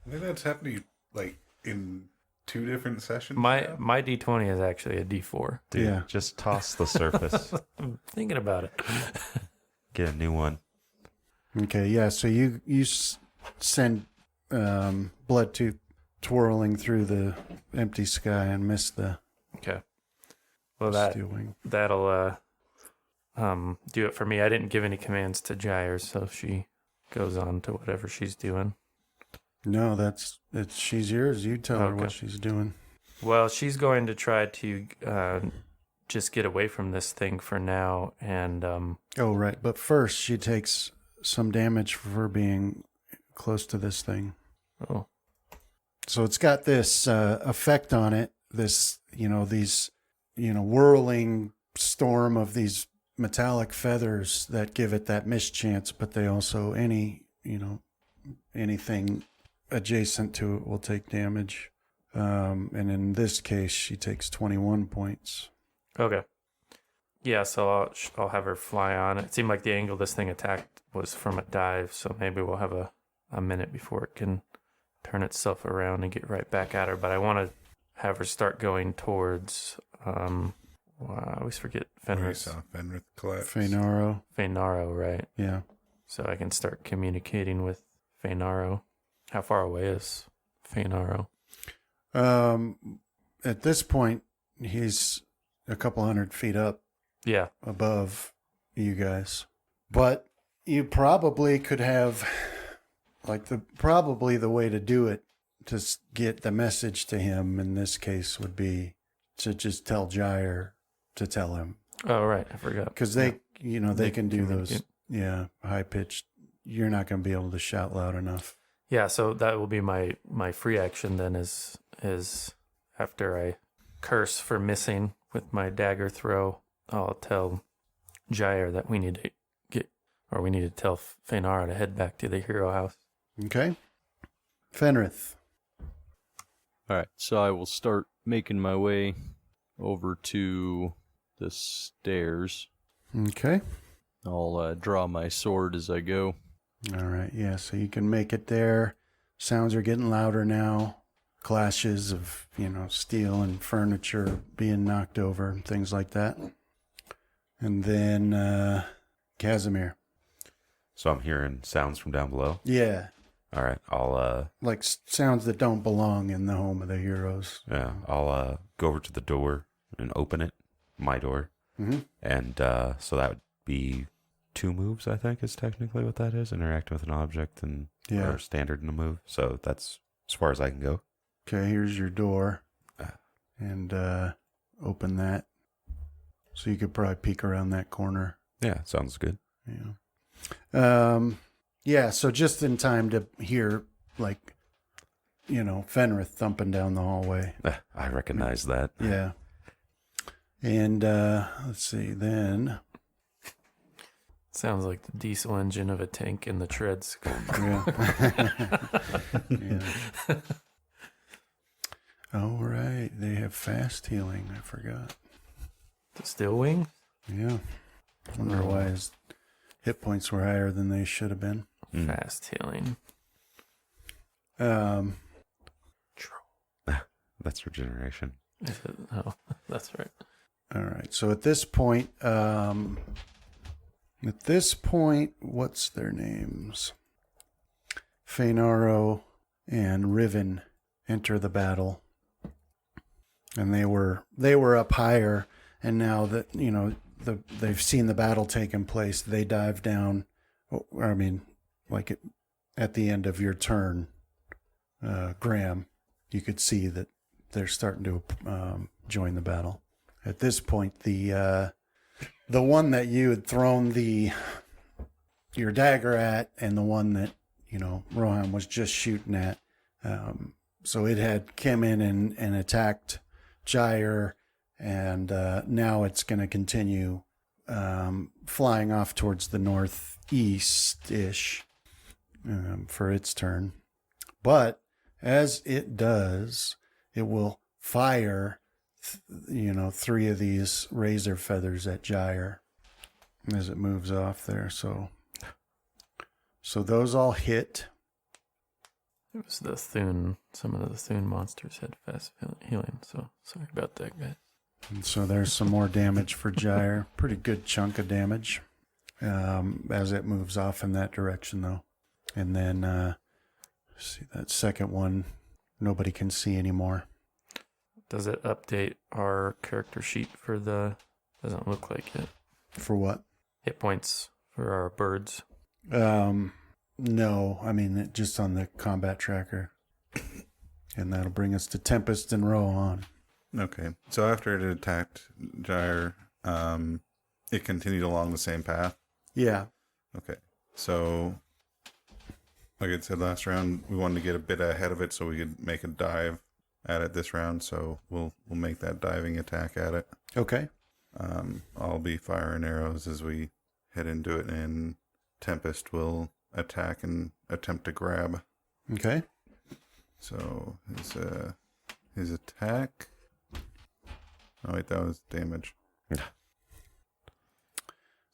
I think that's happening like in 2 different sessions. My now. my D20 is actually a D4. Dude, Yeah. just toss the surface. I'm thinking about it. Get a new one. Okay, yeah, so you send blood tooth twirling through the empty sky and miss the Okay. Well, steel wing. that'll do it for me. I didn't give any commands to Gyre, so she goes on to whatever she's doing. No, she's yours. You tell her Okay. what she's doing. Well, she's going to try to just get away from this thing for now, and Oh, right. But first, she takes some damage for being close to this thing. oh, So it's got this effect on it. This, these, whirling storm of these metallic feathers that give it that mischance, but they also anything adjacent to it will take damage. And in this case, she takes 21 points. okay. Yeah, so I'll have her fly on. It seemed like the angle this thing attacked was from a dive, so maybe we'll have a minute before it can turn itself around and get right back at her. But I want to have her start going towards, I always forget Where you Fenris. saw Fenris collapse. Fenaro. Fenaro, right? Yeah. So I can start communicating with Fenaro. How far away is Fenaro? At this point, he's a couple 100 feet up Yeah. above you guys. But you probably could have, probably the way to do it to get the message to him in this case would be to just tell Gyre to tell him. Oh, right. I forgot. Because they They can do those, communicate. high pitched. You're not going to be able to shout loud enough. Yeah, so that will be my free action then is after I curse for missing with my dagger throw, I'll tell Gyre that we need to tell Fenara to head back to the hero house. Okay. Fenrith. All right, so I will start making my way over to the stairs. Okay. I'll draw my sword as I go. All right, yeah, so you can make it there. Sounds are getting louder now. Clashes of, steel and furniture being knocked over and things like that. And then Casimir. So I'm hearing sounds from down below. Yeah, All right, I'll like sounds that don't belong in the home of the heroes. I'll go over to the door and open it, my door, and so that would be 2 moves. I think is technically what that is. Interacting with an object and or standard in a move. So that's as far as I can go. Okay, here's your door, and open that. So you could probably peek around that corner. Yeah, sounds good. Yeah. Yeah, so just in time to hear, like, Fenrith thumping down the hallway. I recognize that. Yeah. And let's see, then. Sounds like the diesel engine of a tank in the treads. Yeah. Yeah. All right, they have fast healing. I forgot. The still wing? Yeah. Wonder why his hit points were higher than they should have been. Fast healing. That's regeneration. Is it? Oh, that's right. All right. So at this point, what's their names? Fenaro and Riven enter the battle, and they were up higher, and now that they've seen the battle taking place, they dive down. I mean, like at the end of your turn, Graham, you could see that they're starting to join the battle. At this point, the one that you had thrown your dagger at, and the one that Rohan was just shooting at, so it had come in and attacked Jair, and now it's going to continue flying off towards the northeast-ish for its turn. But as it does, it will fire 3 of these razor feathers at Jair as it moves off there. So those all hit. It was the Thune. Some of the Thune monsters had fast healing, so sorry about that, guys. And so there's some more damage for Jair. Pretty good chunk of damage as it moves off in that direction, though. And then, see that second one, nobody can see anymore. Does it update our character sheet for the... Doesn't look like it. For what? Hit points for our birds. No, I mean, just on the combat tracker. And that'll bring us to Tempest and Rohan. Okay. So after it attacked Jair, it continued along the same path? Yeah. Okay. So, like I said last round, we wanted to get a bit ahead of it so we could make a dive at it this round. So we'll make that diving attack at it. Okay. I'll be firing arrows as we head into it, and Tempest will attack and attempt to grab. Okay. So his attack. Oh wait, that was damage.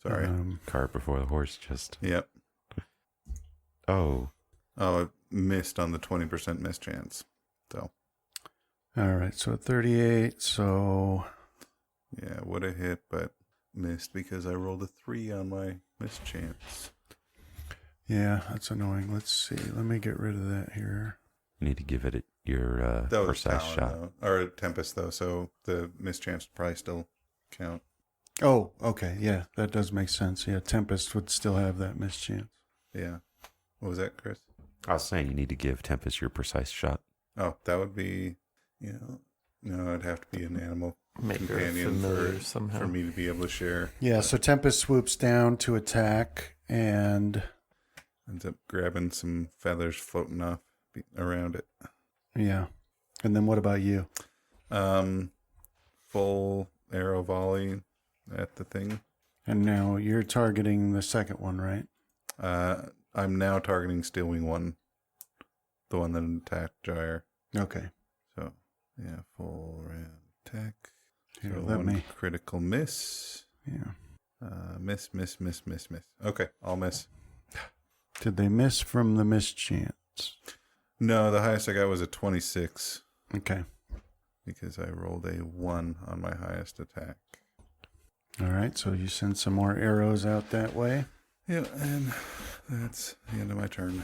Sorry. Cart before the horse, just. Yep. Oh, it missed on the 20% miss chance. So. All right. So 38. So. Yeah, would have hit, but missed because I rolled a 3 on my miss chance. Yeah, that's annoying. Let's see. Let me get rid of that here. you need to give it your That was precise Talon, shot. though. Or Tempest, though, so the miss chance would probably still count. Oh, okay. Yeah, that does make sense. Yeah, Tempest would still have that mischance. Yeah. What was that, Chris? I was saying you need to give Tempest your precise shot. Oh, that would be, no, it'd have to be an animal Make her companion familiar somehow. for me to be able to share. Yeah, so Tempest swoops down to attack and... Ends up grabbing some feathers floating off around it. Yeah. And then what about you? Full arrow volley at the thing. And now you're targeting the second one, right? I'm now targeting Steelwing 1. The one that attacked Jair. Okay. So, yeah, full round attack. Here, So let one me... critical miss. Yeah. Miss. Okay, I'll miss. Did they miss from the mischance? No, the highest I got was a 26 Okay. because I rolled a 1 on my highest attack. All right, so you send some more arrows out that way. Yeah, and that's the end of my turn.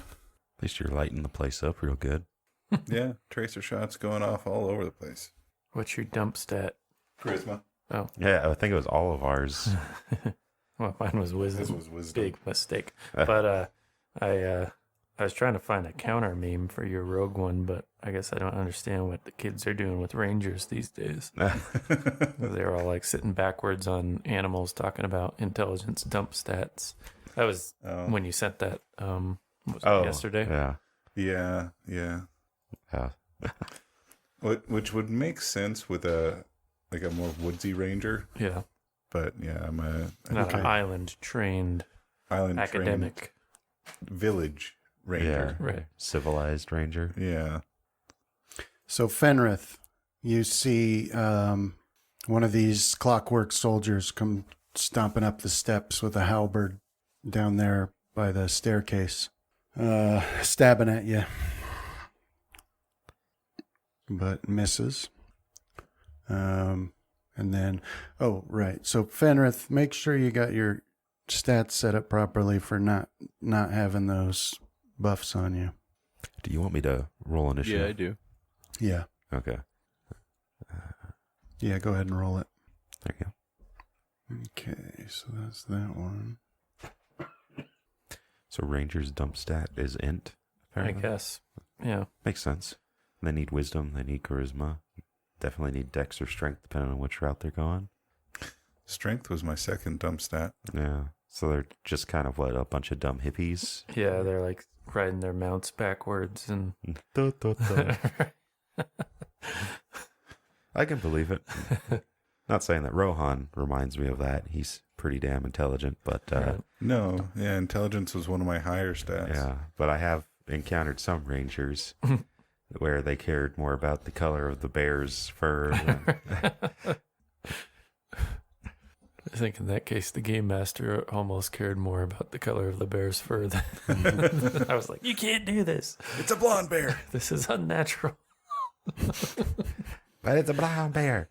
At least you're lighting the place up real good. Yeah, tracer shots going off all over the place. What's your dump stat? Charisma. Oh, Yeah, I think it was all of ours. well, mine was wisdom. This was wisdom. Big mistake. But I was trying to find a counter meme for your rogue one, but I guess I don't understand what the kids are doing with rangers these days. They're all like sitting backwards on animals talking about intelligence dump stats. That was when you sent that was it yesterday? Yeah. Yeah. Yeah. Which would make sense with a more woodsy ranger, Yeah. but yeah, I'm Not an island trained island academic. trained village ranger. Yeah. Right. Civilized ranger. Yeah. So Fenrith, you see one of these clockwork soldiers come stomping up the steps with a halberd down there by the staircase, stabbing at you, but misses. And then, so Fenrith, make sure you got your stats set up properly for not having those buffs on you. Do you want me to roll initiative? Yeah, I do. Yeah. Okay. Yeah, go ahead and roll it. There you go. Okay, so that's that one. So Ranger's dump stat is int, I apparently. guess. Yeah. Makes sense. They need wisdom. They need charisma. Definitely need dex or strength, depending on which route they're going. Strength was my second dump stat. Yeah. So they're just kind of, a bunch of dumb hippies? Yeah, they're like riding their mounts backwards and I can believe it. Not saying that Rohan reminds me of that. He's pretty damn intelligent, but No, yeah, intelligence was one of my higher stats. yeah. But I have encountered some rangers where they cared more about the color of the bear's fur. I think in that case, the game master almost cared more about the color of the bear's fur than I was like, you can't do this. It's a blonde bear. This is unnatural. But it's a brown bear.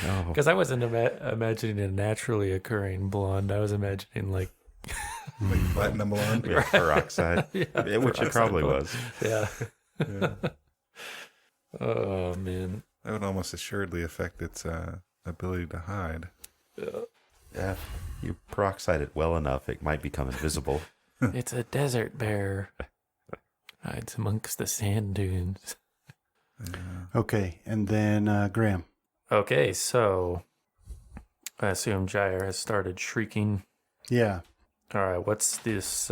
No. Because I wasn't imagining a naturally occurring blonde. I was imagining like Like platinum blonde. Yeah, peroxide. Yeah, Which it probably was. Yeah. Yeah. Oh man. That would almost assuredly affect its ability to hide. Yeah. Yeah. You peroxide it well enough, it might become invisible. It's a desert bear. Hides amongst the sand dunes. Okay, and then Graham. Okay, so I assume Jair has started shrieking. Yeah. All right, what's this?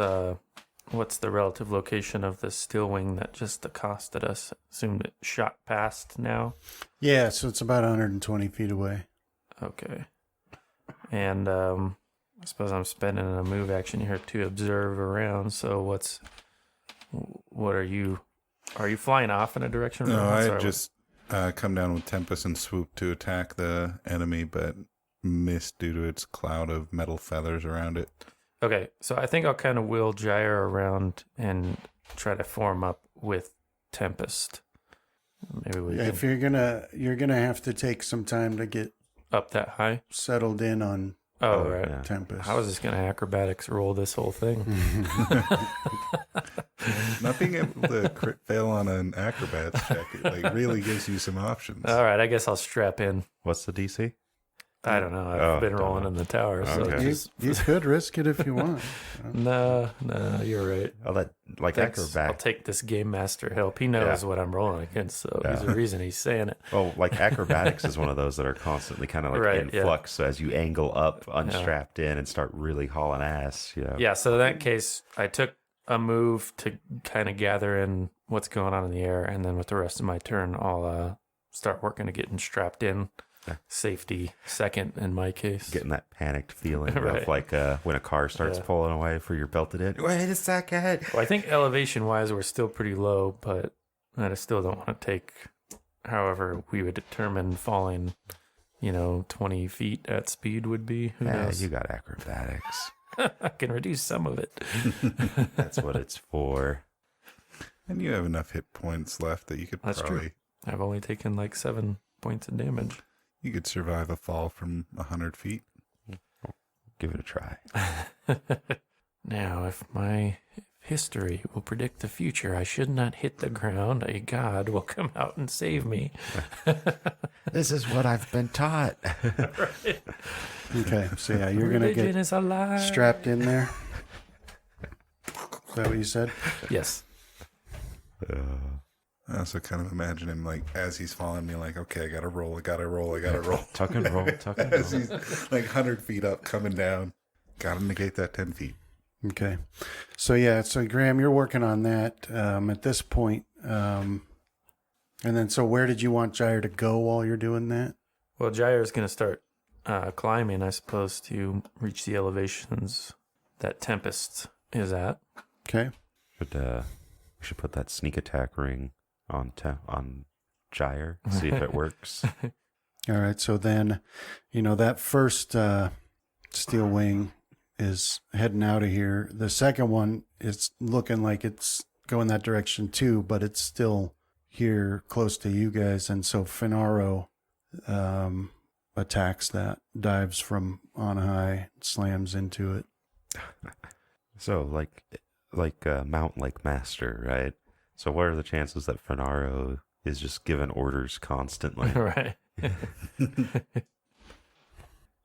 What's the relative location of the steel wing that just accosted us? Assume it shot past now. Yeah, so it's about 120 feet away. Okay, and I suppose I'm spending a move action here to observe around. So what are you? Are you flying off in a direction? No, I Sorry, just come down with Tempest and swoop to attack the enemy, but missed due to its cloud of metal feathers around it. Okay, so I think I'll kind of wheel Jair around and try to form up with Tempest. Maybe we If can you're gonna have to take some time to get up that high. settled in on Oh, right. Yeah. Tempest. I was just gonna acrobatics roll this whole thing. Not being able to crit fail on an acrobats check really gives you some options. All right, I guess I'll strap in. What's the DC? I don't know. I've Oh, been don't rolling know. in the tower, so Okay. You could risk it if you want. no, you're right. I'll let, Thanks. I'll acrobat. take this game master help. He knows what I'm rolling against, so there's a reason he's saying it. Well, acrobatics is one of those that are constantly kind of Right, in yeah. flux. So as you angle up, unstrapped in, and start really hauling ass, Yeah, so in that case, I took a move to kind of gather in what's going on in the air, and then with the rest of my turn, I'll start working to getting strapped in. Yeah. Safety second in my case. getting that panicked feeling Right. of when a car starts pulling away for your belted in. Wait a second. Well, I think elevation wise, we're still pretty low, but I still don't want to take, however we would determine falling, 20 feet at speed would be. Who knows? You got acrobatics. I can reduce some of it. That's what it's for. And you have enough hit points left that you could That's probably true. I've only taken like 7 points of damage. you could survive a fall from 100 feet. Give it a try. Now, if my history will predict the future, I should not hit the ground. A god will come out and save me. This is what I've been taught. Right. Okay, so yeah, you're going to Religion get is a lie. strapped in there. Is that what you said? Yes. I also kind of imagine him like as he's falling, me like, okay, I gotta roll. Tuck and roll, tuck and As roll. he's like 100 feet up, coming down. Gotta negate that 10 feet. Okay. So yeah, so Graham, you're working on that at this point. And then, so where did you want Jair to go while you're doing that? Well, Jair's going to start climbing, I suppose, to reach the elevations that Tempest is at. Okay. But we should put that sneak attack ring on Jair, see if it works. All right. So then, that first steel wing is heading out of here. The second one is looking like it's going that direction too, but it's still here close to you guys. And so Finaro attacks that, dives from on high, slams into it. So like Mount like Master, right? So what are the chances that Finaro is just given orders constantly? Right.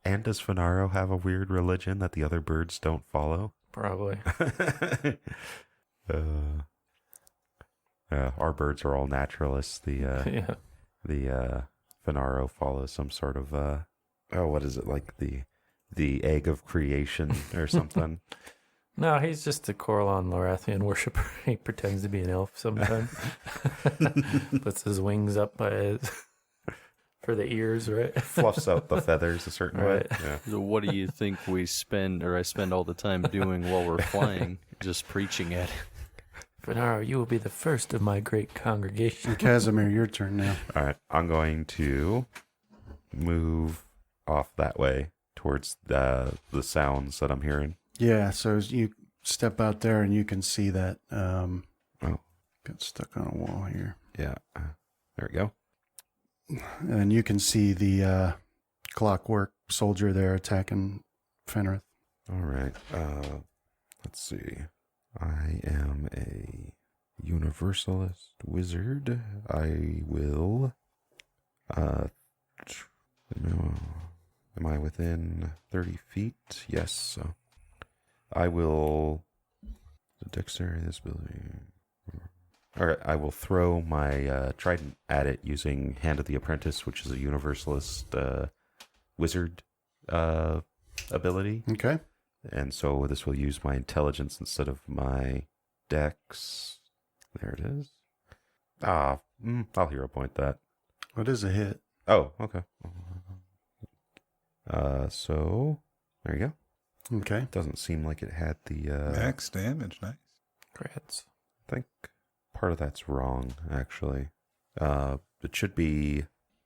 And does Finaro have a weird religion that the other birds don't follow? Probably. Our birds are all naturalists. Yeah. The Finaro follows some sort of what is it, like the egg of creation or something? No, he's just a Coralon Lorathian worshiper. He pretends to be an elf sometimes. Puts his wings up by his for the ears, right? Fluffs out the feathers a certain way. Right. Yeah. So what do you think I spend all the time doing while we're flying? Just preaching at it. Finaro, you will be the first of my great congregation. Casimir, your turn now. All right, I'm going to move off that way towards the sounds that I'm hearing. Yeah. So as you step out there and you can see that, Oh. got stuck on a wall here. Yeah, there we go. And you can see the clockwork soldier there attacking Fenrith. All right. Let's see. I am a universalist wizard. I will. Am I within 30 feet? Yes. So I will. The dexterity of this building. All right. I will throw my trident at it using Hand of the Apprentice, which is a universalist wizard ability. Okay. And so this will use my intelligence instead of my dex. There it is. I'll hero point that. What is a hit? Oh, okay. So there you go. Okay. Doesn't seem like it had the Max damage, nice. Crats. I think part of that's wrong, actually. It should be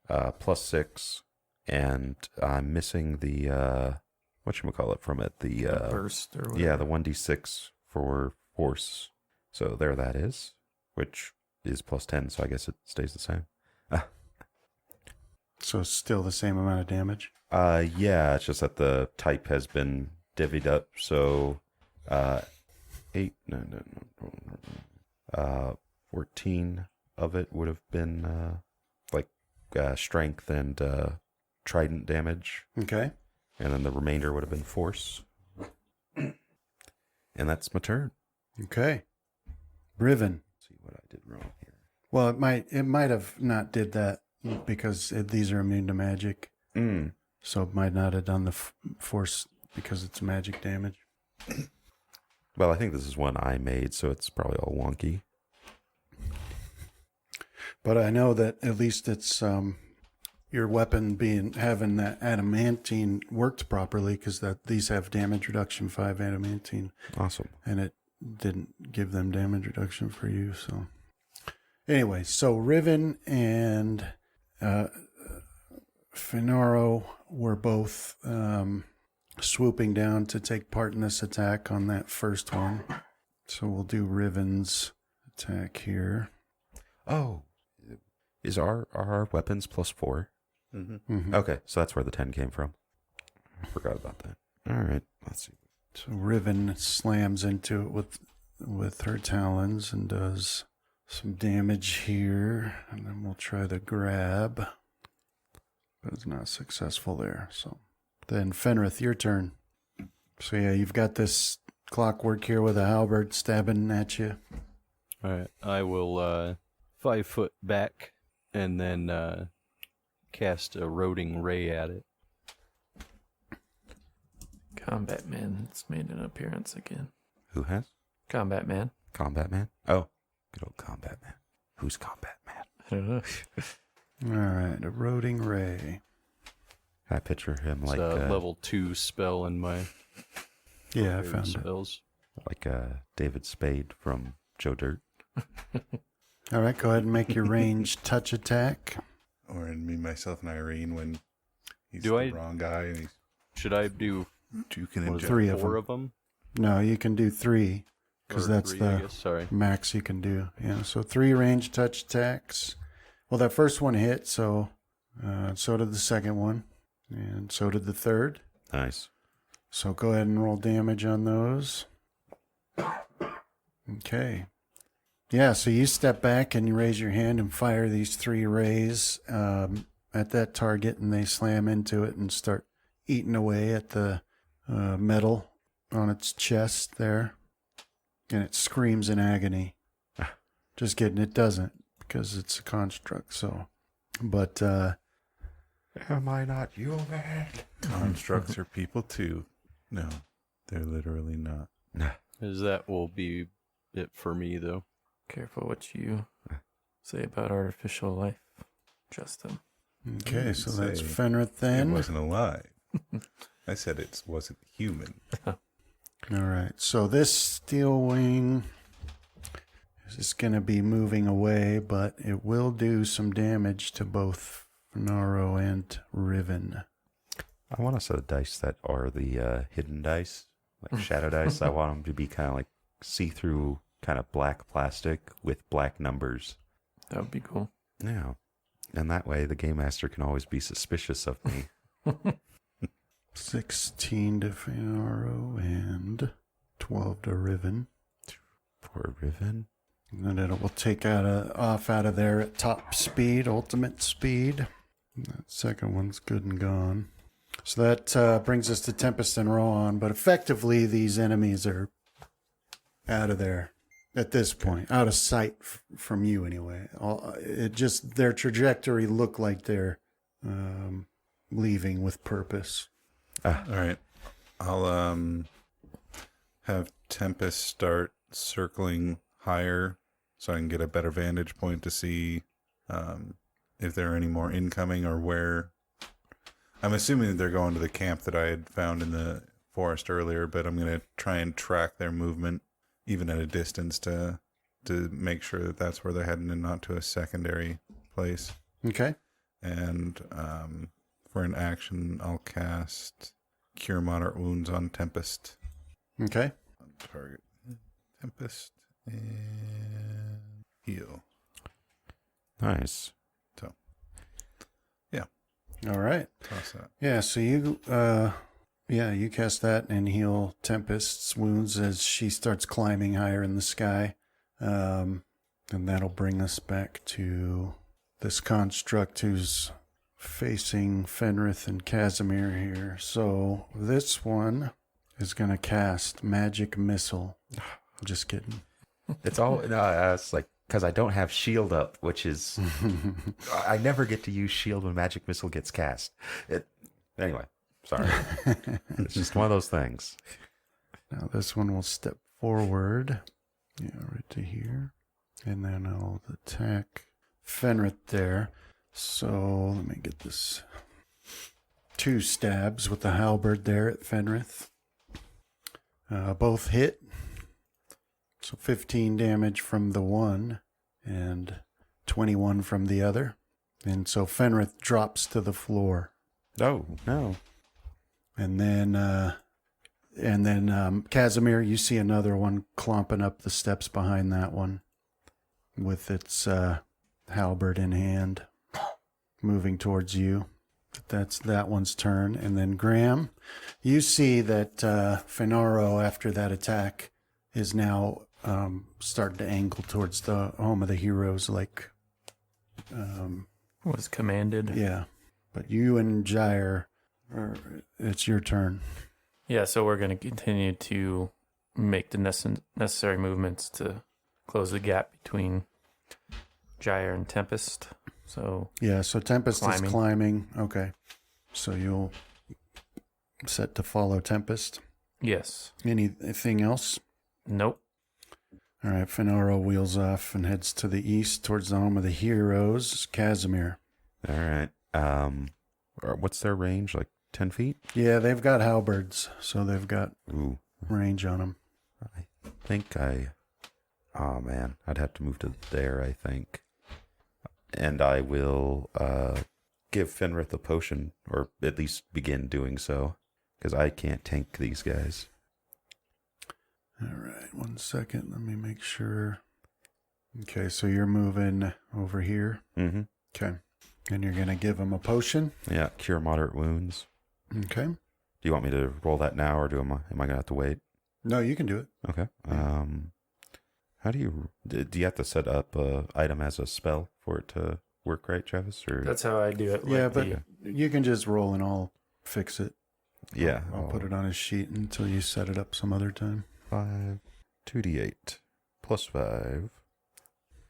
+6, and I'm missing the whatchamacallit from it. The Burst or whatever. yeah, the 1d6 for force. So there that is, which is +10, so I guess it stays the same. So it's still the same amount of damage. Yeah, it's just that the type has been divvied up. So 14 of it would have been strength and trident damage. Okay. And then the remainder would have been force. And that's my turn. Okay. Riven. Let's see what I did wrong here. Well, it might have not did that because these are immune to magic. So it might not have done the force because it's magic damage. Well, I think this is one I made, so it's probably all wonky. But I know that at least it's your weapon having that adamantine worked properly because these have damage reduction 5 adamantine, Awesome. and it didn't give them damage reduction for you. So anyway, so Riven and Finaro were both swooping down to take part in this attack on that first one. So we'll do Riven's attack here. Oh, is our weapons +4? Mm-hmm. Okay, so that's where the 10 came from. I forgot about that. All right, let's see. So Riven slams into it with her talons and does some damage here. And then we'll try to grab. But it's not successful there. So then Fenrith, your turn. So yeah, you've got this clockwork here with a halberd stabbing at you. All right, I will 5 foot back and then cast a roding ray at it. Combat Man has made an appearance again. Who has? Combat Man. Combat Man? Oh, good old Combat Man. Who's Combat Man? I don't know. All right, a roding ray. I picture him It's like a level 2 spell in my Yeah, I favorite found it. spells. like David Spade from Joe Dirt. All right, go ahead and make your ranged touch attack. Or in me, myself, and Irene when he's Do the I- wrong guy and he's Should I do juking what and is it, Three of 4 them. of them? No, you can do 3 because Or that's 3, I the guess. Sorry. max you can do. Yeah, so 3 ranged touch attacks. Well, that first one hit, so so did the second one, and so did the third. Nice. So go ahead and roll damage on those. Okay. Yeah, so you step back and you raise your hand and fire these 3 rays at that target, and they slam into it and start eating away at the metal on its chest there. And it screams in agony. Just kidding, it doesn't, because it's a construct, so. But, Am I not human? constructs are people too. No, they're literally not. Nah. As that will be it for me, though. Careful what you say about artificial life, Justin. okay, so that's Say Fenrith It then. wasn't alive. I said it wasn't human. All right, so this steel wing is just going to be moving away, but it will do some damage to both Finaro and Riven. I want a set of dice that are the hidden dice, like shadow dice. I want them to be kind of like see-through, kind of black plastic with black numbers. That would be cool. Yeah. And that way the game master can always be suspicious of me. 16 to Finaro and 12 to Riven. Poor Riven. And then it will take off out of there at top speed, ultimate speed. That second one's good and gone. So that brings us to Tempest and Rohan, but effectively these enemies are out of there at this point, out of sight from you anyway. It just, their trajectory looked like they're leaving with purpose. All right. I'll have Tempest start circling higher so I can get a better vantage point to see if there are any more incoming or where. I'm assuming that they're going to the camp that I had found in the forest earlier, but I'm going to try and track their movement even at a distance to make sure that that's where they're heading and not to a secondary place. Okay. And for an action, I'll cast Cure Moderate Wounds on Tempest. Okay. On target. Tempest and heal. Nice. So, yeah, All right. toss that. Yeah, so you you cast that and heal Tempest's wounds as she starts climbing higher in the sky. And that'll bring us back to this construct who's facing Fenrith and Casimir here. So this one is going to cast Magic Missile. Just kidding. It's all, no, it's like, because I don't have shield up, which is, I never get to use shield when Magic Missile gets cast. Anyway, sorry. It's just one of those things. Now this one will step forward. Yeah, right to here. And then I'll attack Fenrith there. So let me get this. 2 stabs with the halberd there at Fenrith. Both hit. So 15 damage from the one and 21 from the other. And so Fenrith drops to the floor. Oh, no. And then Casimir, you see another one clomping up the steps behind that one with its halberd in hand, moving towards you. That's that one's turn. And then Graham, you see that Finaro, after that attack, is now starting to angle towards the home of the heroes, like... Was commanded. Yeah. But you and Jair, it's your turn. Yeah, so we're going to continue to make the necessary movements to close the gap between Jair and Tempest. So Yeah, so Tempest is Climbing. climbing. Okay. So you'll set to follow Tempest. yes. Anything else? Nope. All right, Finaro wheels off and heads to the east towards the home of the heroes, Casimir. All right. What's their range? Like 10 feet? Yeah, they've got halberds, so they've got Ooh. range on them. I think oh man, I'd have to move to there, I think. And I will give Fenrith a potion, or at least begin doing so, because I can't tank these guys. All right, 1 second. Let me make sure. Okay, so you're moving over here. Mm-hmm. Okay. And you're going to give him a potion. Yeah, cure moderate wounds. Okay. Do you want me to roll that now, or am I going to have to wait? No, you can do it. Okay. How do you you have to set up a item as a spell for it to work, right, Travis? Or That's how I do it. Yeah, like but the- you can just roll and I'll fix it. yeah, I'll put it on his sheet until you set it up some other time. 5, 2d8 plus 5.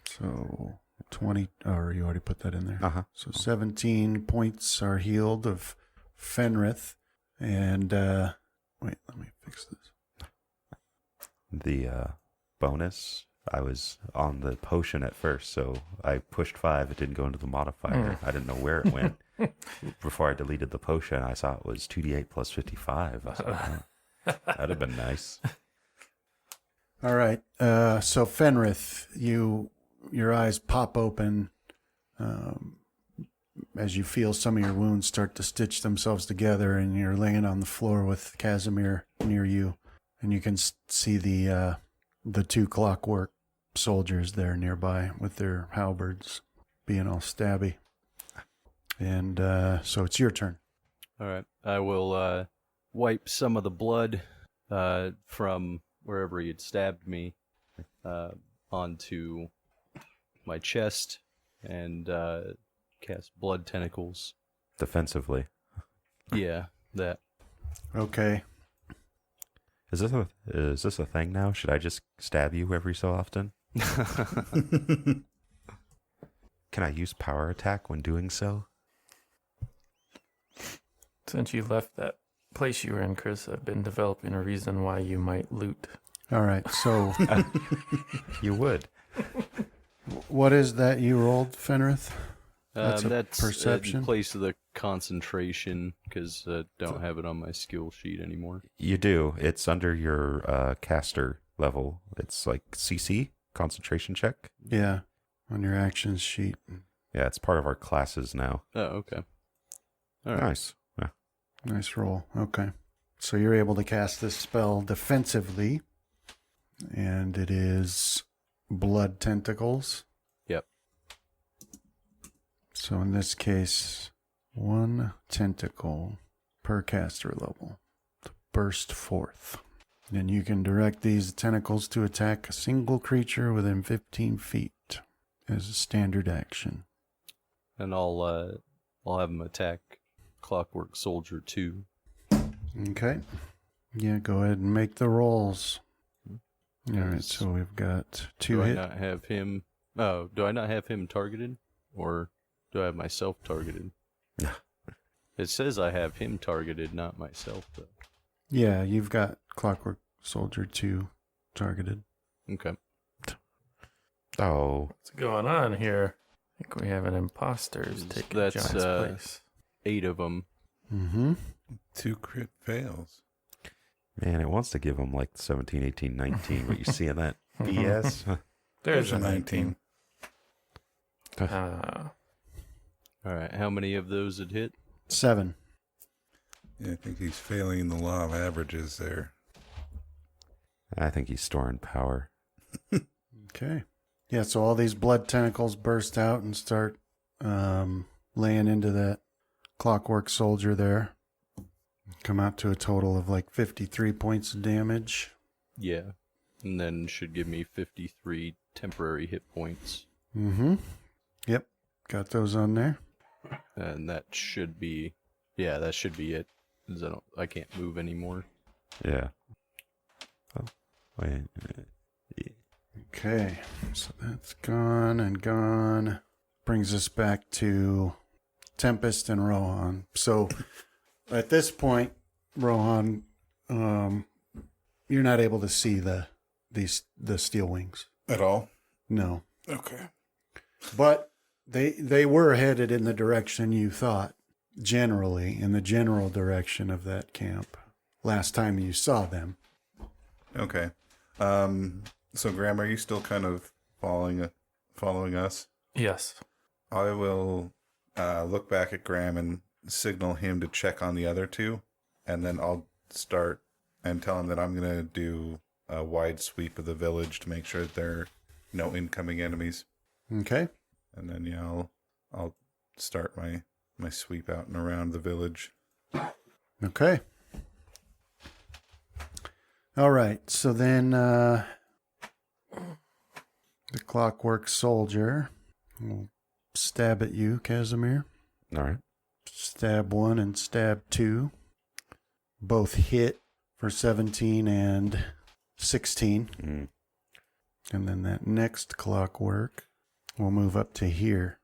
So 20, or you already put that in there. Uh-huh. So 17 points are healed of Fenrith. And, wait, let me fix this. The bonus, I was on the potion at first, so I pushed 5. It didn't go into the modifier. I didn't know where it went. Before I deleted the potion, I saw it was 2d8 plus 55. I was like, oh, that'd have been nice. All right. So Fenrith, your eyes pop open as you feel some of your wounds start to stitch themselves together, and you're laying on the floor with Casimir near you, and you can see the 2 clockwork soldiers there nearby with their halberds being all stabby. And so it's your turn. All right. I will wipe some of the blood from wherever he had stabbed me onto my chest and cast blood tentacles. Defensively. Yeah, that. Okay. Is this a thing now? Should I just stab you every so often? Can I use power attack when doing so? Since you left that place you were in, Chris, I've been developing a reason why you might loot. All right. So You would. what is that you rolled, Fenrith? That's a That's perception? in place of the concentration, because I don't have it on my skill sheet anymore. You do. It's under your caster level. It's like CC, concentration check. Yeah. On your actions sheet. Yeah, it's part of our classes now. Oh, okay. All right. Nice. Yeah. Nice roll. Okay. So you're able to cast this spell defensively, and it is blood tentacles. Yep. So in this case, 1 tentacle per caster level to burst forth. And you can direct these tentacles to attack a single creature within 15 feet as a standard action. And I'll have him attack Clockwork Soldier 2. Okay. Yeah, go ahead and make the rolls. All right, so we've got 2 Do hit. I not have him? Oh, do I not have him targeted, or do I have myself targeted? It says I have him targeted, not myself, though. Yeah, you've got Clockwork Soldier 2 targeted. Okay. Oh, What's going on here? I think we have an imposter who's taking That's, John's place. 8 of them. Mm-hmm. 2 crit fails. man, it wants to give them like 17, 18, 19, but you seeing that BS? There's a 19. All right. How many of those had hit? 7. Yeah, I think he's failing the law of averages there. I think he's storing power. Okay. Yeah, so all these blood tentacles burst out and start laying into that clockwork soldier there. Come out to a total of like 53 points of damage. Yeah. And then should give me 53 temporary hit points. Mm-hmm. Yep. Got those on there. And that should be, that should be it. 'Cause I can't move anymore. Yeah. Oh, wait. Okay. So that's gone and gone. Brings us back to Tempest and Rohan. So at this point, Rohan, you're not able to see the steel wings. At all? No. Okay. But they were headed in the direction you thought, generally, in the general direction of that camp, last time you saw them. Okay. So, Graham, are you still kind of following us? Yes. I will look back at Graham and signal him to check on the other two, and then I'll start and tell him that I'm going to do a wide sweep of the village to make sure that there are no incoming enemies. Okay. And then, I'll start my sweep out and around the village. Okay. All right. So then the clockwork soldier will stab at you, Casimir. All right. Stab 1 and stab 2. Both hit for 17 and 16. Mm. And then that next clockwork will move up to here.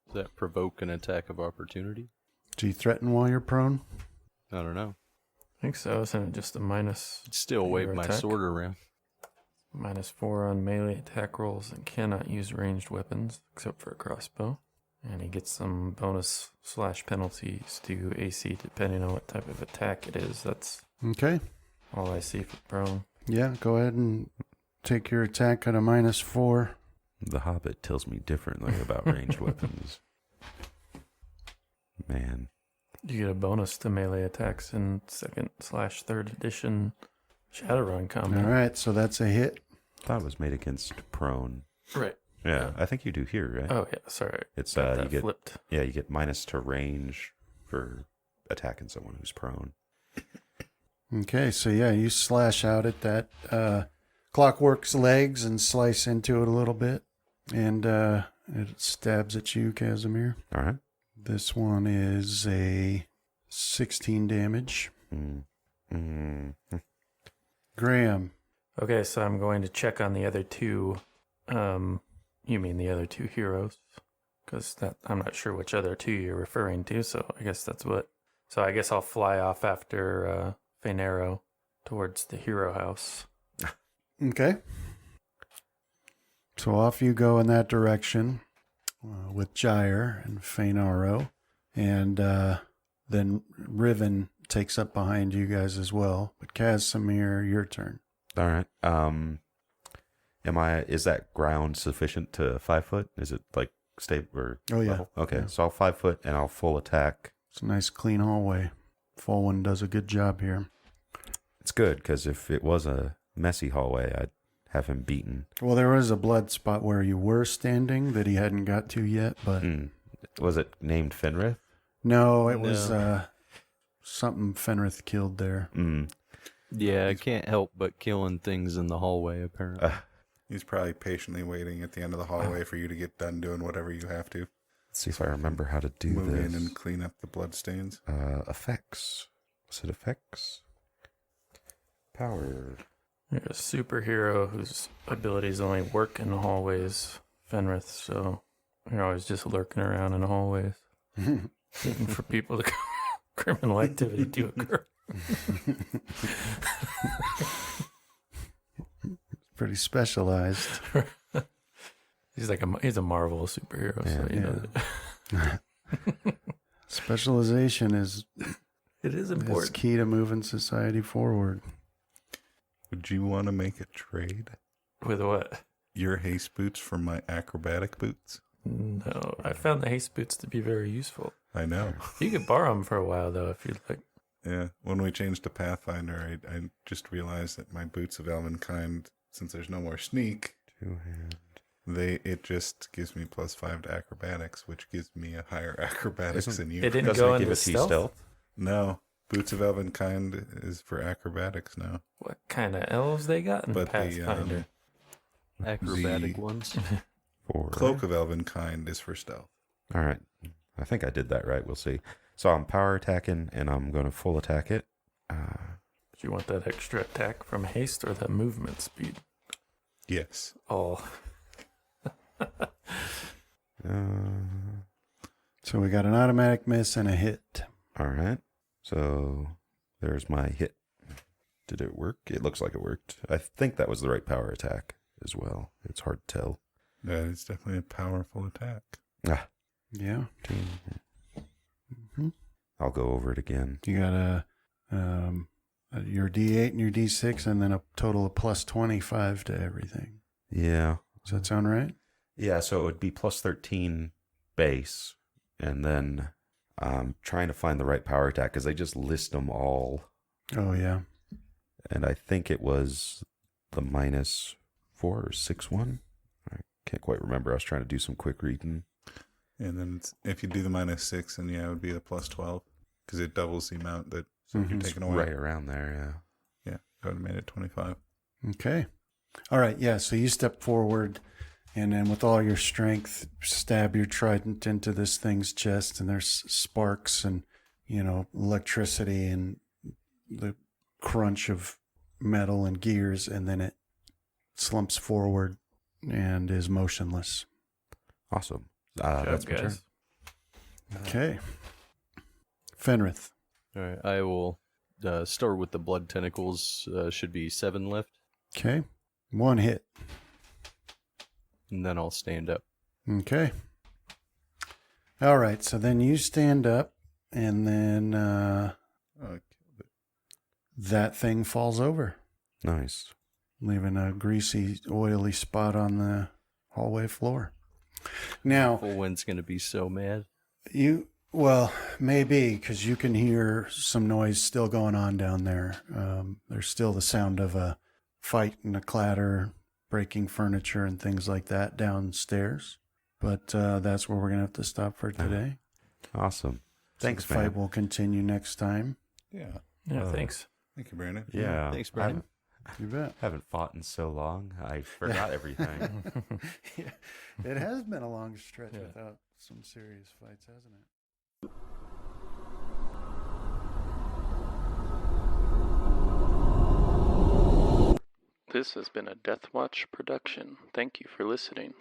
Does that provoke an attack of opportunity? Do you threaten while you're prone? I don't know. I think so. Isn't it just a minus? Still wave Your my attack? sword around. -4 on melee attack rolls and cannot use ranged weapons except for a crossbow. And he gets some bonus / penalties to AC depending on what type of attack it is. That's Okay. all I see for prone. Yeah, go ahead and take your attack at a -4. The Hobbit tells me differently about ranged weapons. Man. You get a bonus to melee attacks in 2nd / 3rd edition Shadowrun combat. All right, so that's a hit. Thought it was made against prone. Right. Yeah, I think you do here, right? Oh, yeah. Sorry. It's Got you that get flipped. Yeah, you get minus to range for attacking someone who's prone. Okay, so yeah, you slash out at that clockwork's legs and slice into it a little bit. And it stabs at you, Casimir. All right. This one is a 16 damage. Graham. Okay, so I'm going to check on the other two. You mean the other two heroes? Because I'm not sure which other two you're referring to, so I guess that's what. So I guess I'll fly off after Fainero towards the hero house. Okay. So off you go in that direction with Gyre and Fainaro. And then Riven takes up behind you guys as well. But Casimir, your turn. All right. Is that ground sufficient to 5 foot? Is it like stable or Oh, yeah. level? Okay, Yeah. so I'll 5 foot and I'll full attack. It's a nice clean hallway. Full one does a good job here. It's good because if it was a messy hallway, I'd have him beaten. Well, there was a blood spot where you were standing that he hadn't got to yet, but Was it named Fenrith? no, it was something Fenrith killed there. Yeah, I can't help but killing things in the hallway, apparently. He's probably patiently waiting at the end of the hallway for you to get done doing whatever you have to. Let's see if I remember how to do Move this. in and clean up the bloodstains. Effects. Was it effects? Power. You're a superhero whose abilities only work in hallways, Fenrith, so you're always just lurking around in hallways, waiting for people to criminal activity to occur. Pretty specialized. He's a Marvel superhero, so you know that. Specialization is It is is important. key to moving society forward. Would you want to make a trade? With what? Your haste boots for my acrobatic boots? No, I found the haste boots to be very useful. I know. You could borrow them for a while, though, if you'd like. Yeah. When we changed to Pathfinder, I just realized that my boots of Elvenkind, since there's no more sneak, Two-hand. it just gives me +5 to acrobatics, which gives me a higher acrobatics than you. It didn't Doesn't go it give into it to you stealth? stealth? No. Boots of Elvenkind is for acrobatics now. What kind of elves they got in But Pathfinder? Acrobatic The- ones. Four. Cloak of Elvenkind is for stealth. All right. I think I did that right. We'll see. So I'm power attacking, and I'm going to full attack it. Do you want that extra attack from haste or the movement speed? Yes. Oh, So we got an automatic miss and a hit. All right. So there's my hit. Did it work? It looks like it worked. I think that was the right power attack as well. It's hard to tell. Yeah, it's definitely a powerful attack. Ah, Yeah. I'll go over it again. You got your D8 and your D6, and then a total of +25 to everything. Yeah. Does that sound right? Yeah, so it would be +13 base, and then I'm trying to find the right power attack because they just list them all, Oh, yeah. and I think it was the -4 or 6 one. I can't quite remember. I was trying to do some quick reading. And then if you do the -6, then yeah, it would be a +12 because it doubles the amount that you're Mhm. taking away. Right around there, Yeah, that would have made it 25. Okay. All right. Yeah. So you step forward, and then with all your strength, stab your trident into this thing's chest, and there's sparks and, electricity and the crunch of metal and gears, and then it slumps forward and is motionless. yeah. Awesome. good That's job, my turn. guys. Okay. Fenrith. All right, I will start with the blood tentacles. Should be 7 left, Okay. 1 hit. and then I'll stand up. Okay. All right. So then you stand up, and then Oh, that thing falls over, Nice. leaving a greasy, oily spot on the hallway floor. Now, Fulwin's gonna be so mad. maybe because you can hear some noise still going on down there. There's still the sound of a fight and a clatter, breaking furniture and things like that downstairs. But that's where we're going to have to stop for today. Awesome. Thanks, so the fight man. will continue next time. yeah. Yeah, thanks. Thank you, Brandon. Yeah. Thanks, I Brandon. You bet. haven't fought in so long. I forgot everything. Yeah, it has been a long stretch Yeah. without some serious fights, hasn't it? This has been a Death Watch production. Thank you for listening.